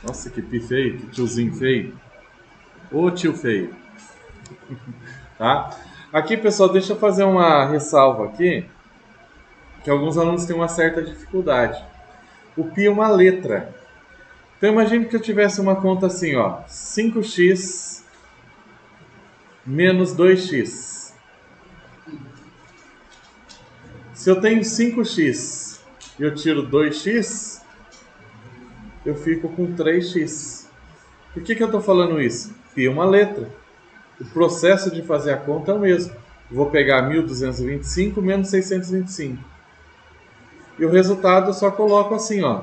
Nossa, que pi feio, que tiozinho feio. Ô tio feio. Tá? Aqui, pessoal, deixa eu fazer uma ressalva aqui, que alguns alunos têm uma certa dificuldade. O π é uma letra. Então, imagine que eu tivesse uma conta assim, ó, 5x menos 2x. Se eu tenho 5x e eu tiro 2x, eu fico com 3x. Por que eu estou falando isso? π é uma letra. O processo de fazer a conta é o mesmo. Eu vou pegar 1225 menos 625. E o resultado eu só coloco assim, ó,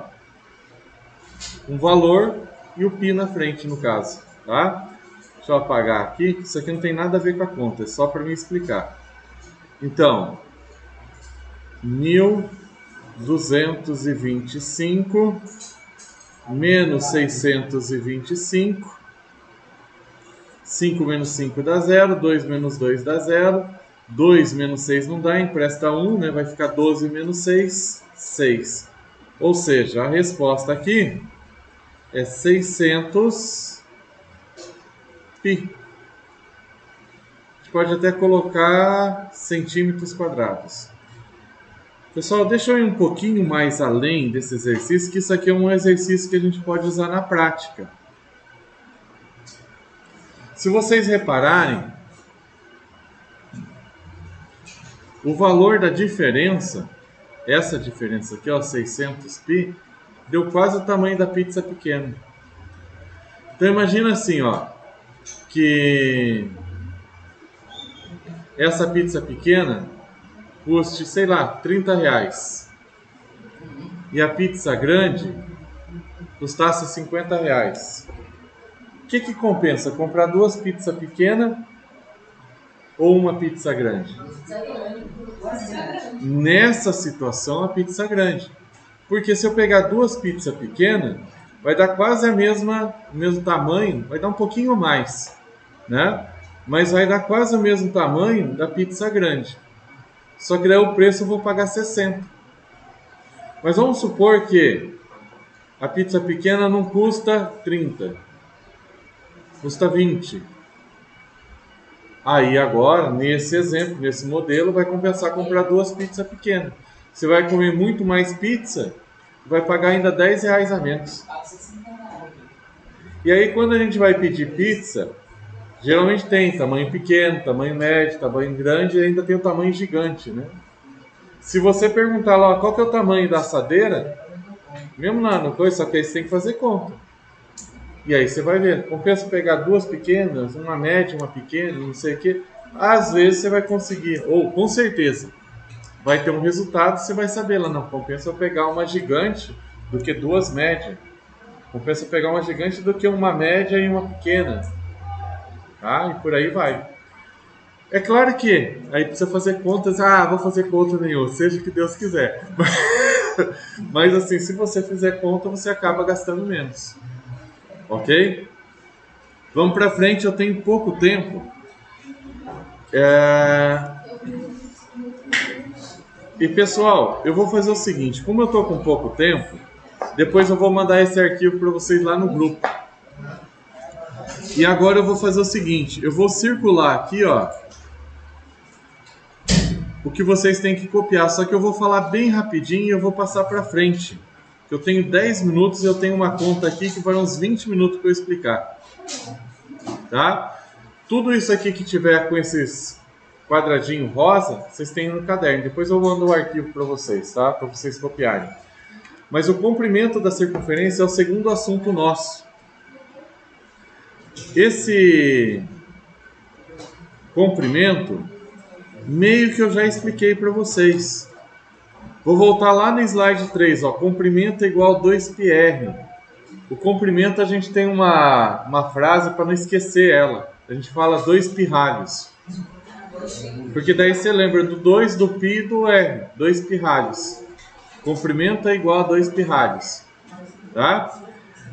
um valor e o π na frente, no caso, tá? Deixa eu apagar aqui, isso aqui não tem nada a ver com a conta, é só para me explicar. Então, 1225 menos 625, 5 menos 5 dá 0, 2 menos 2 dá 0, 2 menos 6 não dá, empresta 1, né? Vai ficar 12 menos 6, 6. Ou seja, a resposta aqui é 600 π. A gente pode até colocar centímetros quadrados. Pessoal, deixa eu ir um pouquinho mais além desse exercício, que isso aqui é um exercício que a gente pode usar na prática. Se vocês repararem, o valor da diferença, essa diferença aqui, ó, 600 π, deu quase o tamanho da pizza pequena. Então imagina assim, ó, que essa pizza pequena custe, sei lá, 30 reais. E a pizza grande custasse 50 reais. O que compensa? Comprar duas pizzas pequenas ou uma pizza grande? Nessa situação, a pizza grande. Porque se eu pegar duas pizzas pequenas, vai dar quase o mesmo tamanho, vai dar um pouquinho mais, né? Mas vai dar quase o mesmo tamanho da pizza grande. Só que daí o preço eu vou pagar 60. Mas vamos supor que a pizza pequena não custa 30, custa 20. Aí agora, nesse exemplo, nesse modelo, vai compensar comprar duas pizzas pequenas. Você vai comer muito mais pizza, vai pagar ainda 10 reais a menos. E aí quando a gente vai pedir pizza, geralmente tem tamanho pequeno, tamanho médio, tamanho grande e ainda tem o tamanho gigante, né? Se você perguntar lá qual que é o tamanho da assadeira, mesmo lá no coisa, só que aí você tem que fazer conta. E aí você vai ver, compensa pegar duas pequenas, uma média, uma pequena, não sei o que. Às vezes você vai conseguir, ou com certeza, vai ter um resultado, você vai saber lá, não, compensa eu pegar uma gigante do que duas médias. Compensa eu pegar uma gigante do que uma média e uma pequena. Tá? E por aí vai. É claro que aí precisa fazer contas, vou fazer conta nenhuma, seja o que Deus quiser. Mas assim, se você fizer conta, você acaba gastando menos. Ok? Vamos para frente, eu tenho pouco tempo. E pessoal, eu vou fazer o seguinte, como eu estou com pouco tempo, depois eu vou mandar esse arquivo para vocês lá no grupo. E agora eu vou fazer o seguinte, eu vou circular aqui, ó, o que vocês têm que copiar, só que eu vou falar bem rapidinho e eu vou passar para frente. Eu tenho 10 minutos e eu tenho uma conta aqui que vai uns 20 minutos para eu explicar. Tá? Tudo isso aqui que tiver com esses quadradinho rosa, vocês têm no caderno. Depois eu mando o arquivo para vocês, tá? Para vocês copiarem. Mas o comprimento da circunferência é o segundo assunto nosso. Esse comprimento, meio que eu já expliquei para vocês. Vou voltar lá no slide 3, ó. Comprimento é igual a 2πr. O comprimento a gente tem uma frase para não esquecer ela. A gente fala 2 pirralhos. Porque daí você lembra do 2, do π e do r. 2 pirralhos. Comprimento é igual a 2 pirralhos. Tá?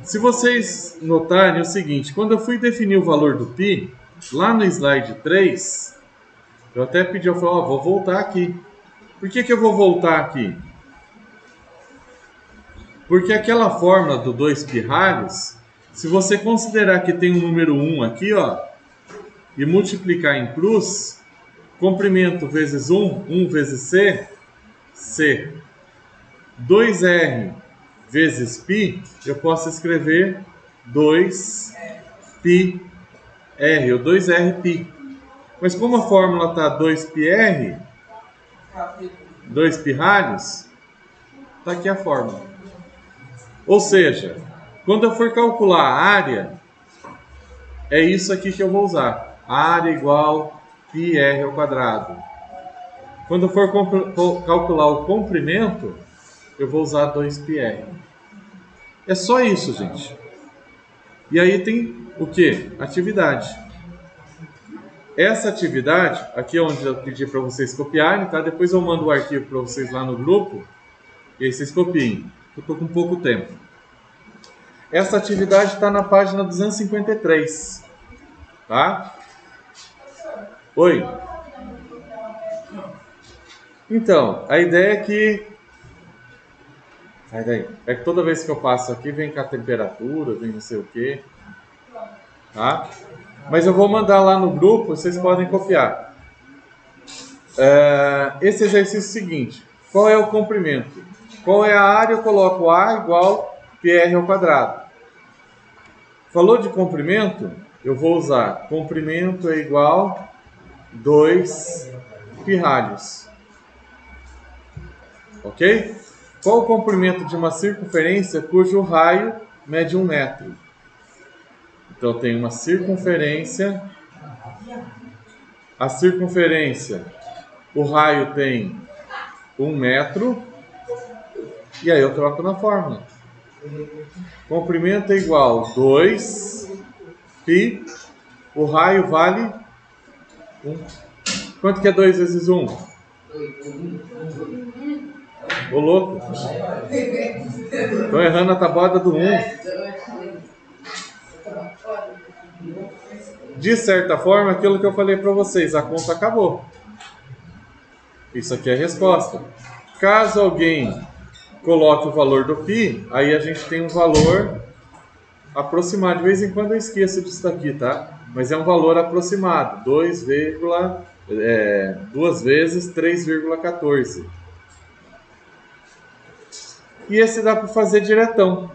Se vocês notarem é o seguinte, quando eu fui definir o valor do π, lá no slide 3, eu até pedi, eu falei, vou voltar aqui. Por que eu vou voltar aqui? Porque aquela fórmula do 2 pirralhos, se você considerar que tem um número 1 aqui, ó, e multiplicar em cruz, comprimento vezes 1, 1 vezes c, c. 2r vezes π, eu posso escrever 2πr, ou 2rπ. Mas como a fórmula está 2πr, 2 pirralhos, está aqui a fórmula. Ou seja, quando eu for calcular a área, é isso aqui que eu vou usar. Área igual πr ao quadrado. Quando eu for calcular o comprimento, eu vou usar 2πr. É só isso, gente. E aí tem o que? Atividade. Essa atividade, aqui é onde eu pedi para vocês copiarem, tá? Depois eu mando o arquivo para vocês lá no grupo, e aí vocês copiem. Eu estou com pouco tempo. Essa atividade está na página 253. Tá? Oi. Então, a ideia é que... Sai daí. É que toda vez que eu passo aqui, vem com a temperatura, vem não sei o quê. Tá? Mas eu vou mandar lá no grupo, vocês podem copiar. Esse exercício é o seguinte. Qual é o comprimento? Qual é a área? Eu coloco A igual πr ao quadrado. Falou de comprimento? Eu vou usar comprimento é igual 2 pirralhos. Ok? Qual o comprimento de uma circunferência cujo raio mede 1 metro? Então, eu tenho uma circunferência. A circunferência, o raio tem 1 metro. E aí eu troco na fórmula. Comprimento é igual a 2π. O raio vale 1. Quanto que é 2 vezes 1? Ô louco. Estou errando a tabuada do 1. De certa forma, aquilo que eu falei para vocês, a conta acabou. Isso aqui é a resposta. Caso alguém coloque o valor do π, aí a gente tem um valor aproximado. De vez em quando eu esqueço disso daqui, tá? Mas é um valor aproximado. 2 vezes 3,14. E esse dá para fazer diretão.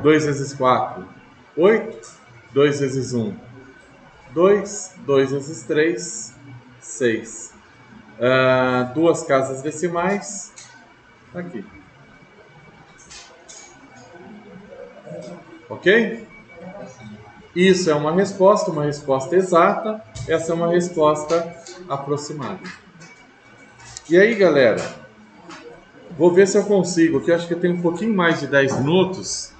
2 vezes 4, 8. 2 vezes 1, 2. 2 vezes 3, 6. Duas casas decimais. Aqui. Ok? Isso é uma resposta exata. essa é uma resposta aproximada. E aí, galera, vou ver se eu consigo, que eu acho que eu tenho um pouquinho mais de 10 minutos,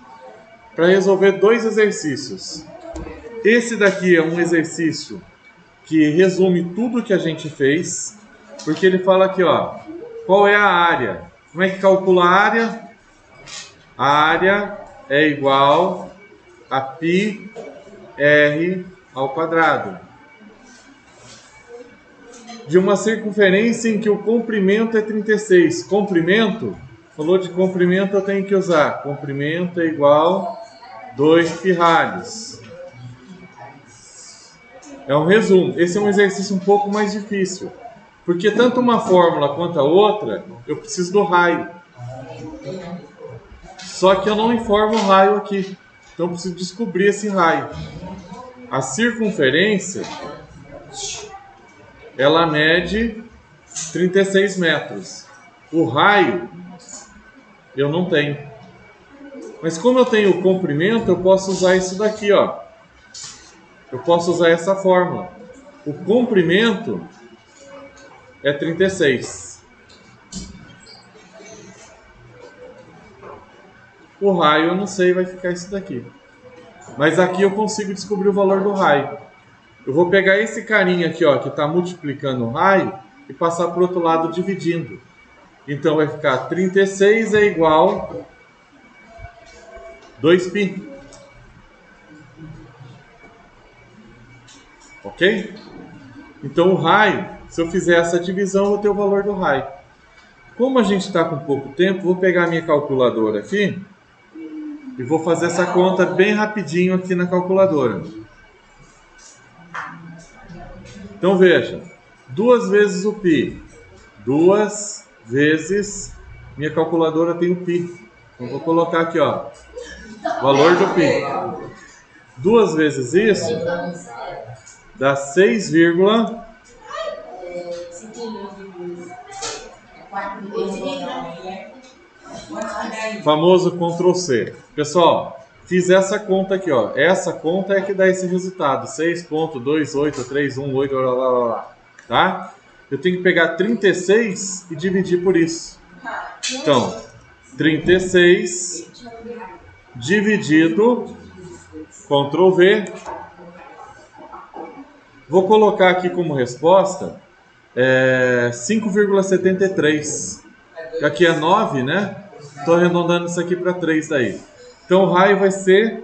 para resolver 2 exercícios. Esse daqui é um exercício que resume tudo que a gente fez, porque ele fala aqui, ó, qual é a área? Como é que calcula a área? A área é igual a πr ao quadrado de uma circunferência em que o comprimento é 36. Comprimento, falou de comprimento, eu tenho que usar. Comprimento é igual 2 pirralhos. É um resumo. Esse é um exercício um pouco mais difícil, porque tanto uma fórmula quanto a outra, eu preciso do raio. Só que eu não informo o raio aqui. Então eu preciso descobrir esse raio. A circunferência, ela mede 36 metros. O raio, eu não tenho. Mas como eu tenho o comprimento, eu posso usar isso daqui, ó. Eu posso usar essa fórmula. O comprimento é 36. O raio eu não sei, vai ficar isso daqui. Mas aqui eu consigo descobrir o valor do raio. Eu vou pegar esse carinha aqui, ó, que está multiplicando o raio, e passar para o outro lado dividindo. Então vai ficar 36 é igual 2π. Ok? Então o raio, se eu fizer essa divisão, eu vou ter o valor do raio. Como a gente está com pouco tempo, vou pegar a minha calculadora aqui e vou fazer essa conta bem rapidinho aqui na calculadora. Então veja, 2 vezes o π, 2 vezes, minha calculadora tem o π. Então vou colocar aqui, ó, valor do π. 2 vezes isso dá 6, famoso Ctrl C. Pessoal, fiz essa conta aqui, ó. Essa conta é que dá esse resultado. 6.28318, tá? Eu tenho que pegar 36 e dividir por isso. Então, 36 dividido, Ctrl V. Vou colocar aqui como resposta 5,73. Aqui é 9, né? Estou arredondando isso aqui para 3 daí. Então o raio vai ser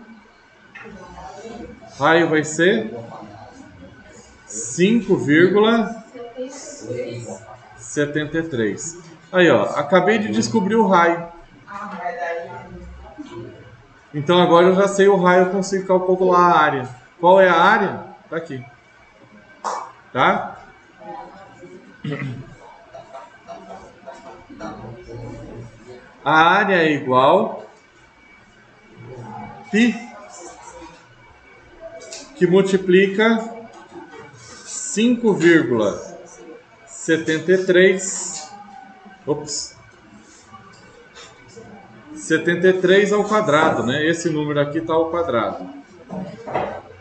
5,73. Aí, ó, acabei de descobrir o raio. Então agora eu já sei o raio, eu consigo calcular a área. Qual é a área? Tá aqui. Tá? A área é igual π, que multiplica 5,73. 73 ao quadrado, né? Esse número aqui está ao quadrado.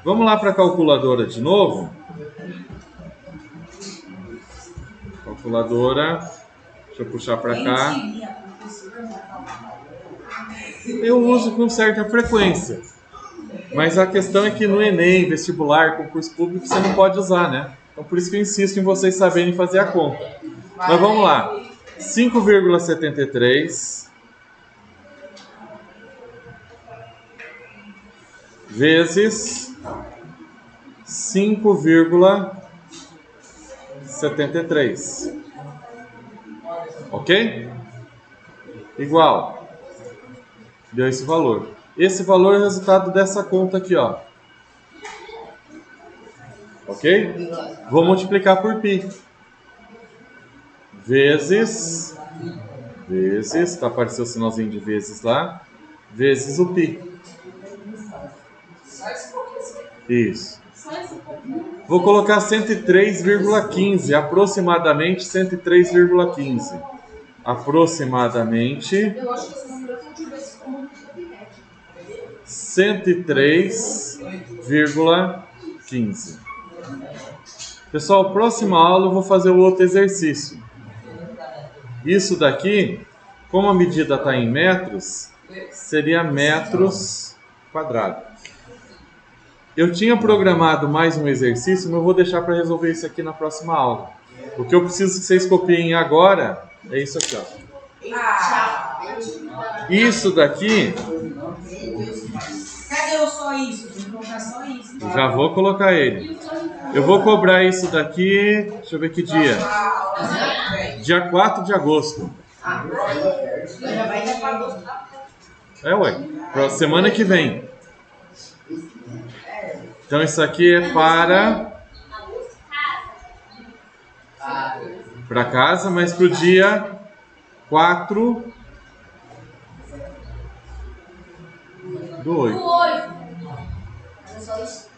Vamos lá para a calculadora de novo. Calculadora. Deixa eu puxar para cá. Eu uso com certa frequência. Mas a questão é que no Enem, vestibular, concurso público, você não pode usar, né? Então por isso que eu insisto em vocês saberem fazer a conta. Mas vamos lá. 5,73 vezes 5,73. Ok? Igual. Deu esse valor. Esse valor é o resultado dessa conta aqui, ó. Ok? Vou multiplicar por π. Vezes, tá apareceu o sinalzinho de vezes lá, vezes o π. Isso. Vou colocar 103,15, aproximadamente 103,15. Aproximadamente 103,15. Pessoal, próxima aula eu vou fazer o outro exercício. Isso daqui, como a medida está em metros, seria metros quadrados. Eu tinha programado mais um exercício, mas eu vou deixar para resolver isso aqui na próxima aula. O que eu preciso que vocês copiem agora é isso aqui, ó. Isso daqui, Cadê o só isso? Tem que colocar só isso. já vou colocar ele. Eu vou cobrar isso daqui, deixa eu ver que dia. Dia 4 de agosto. Já vai dar pra gostar. É, ué, pra semana que vem. Então isso aqui é para casa, mas pro dia 4 do 8. Olha só isso.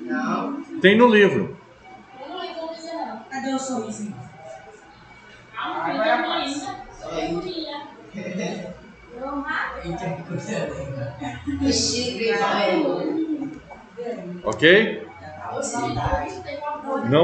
Não. Tem no livro. Cadê o sorrisinho? Ok? Não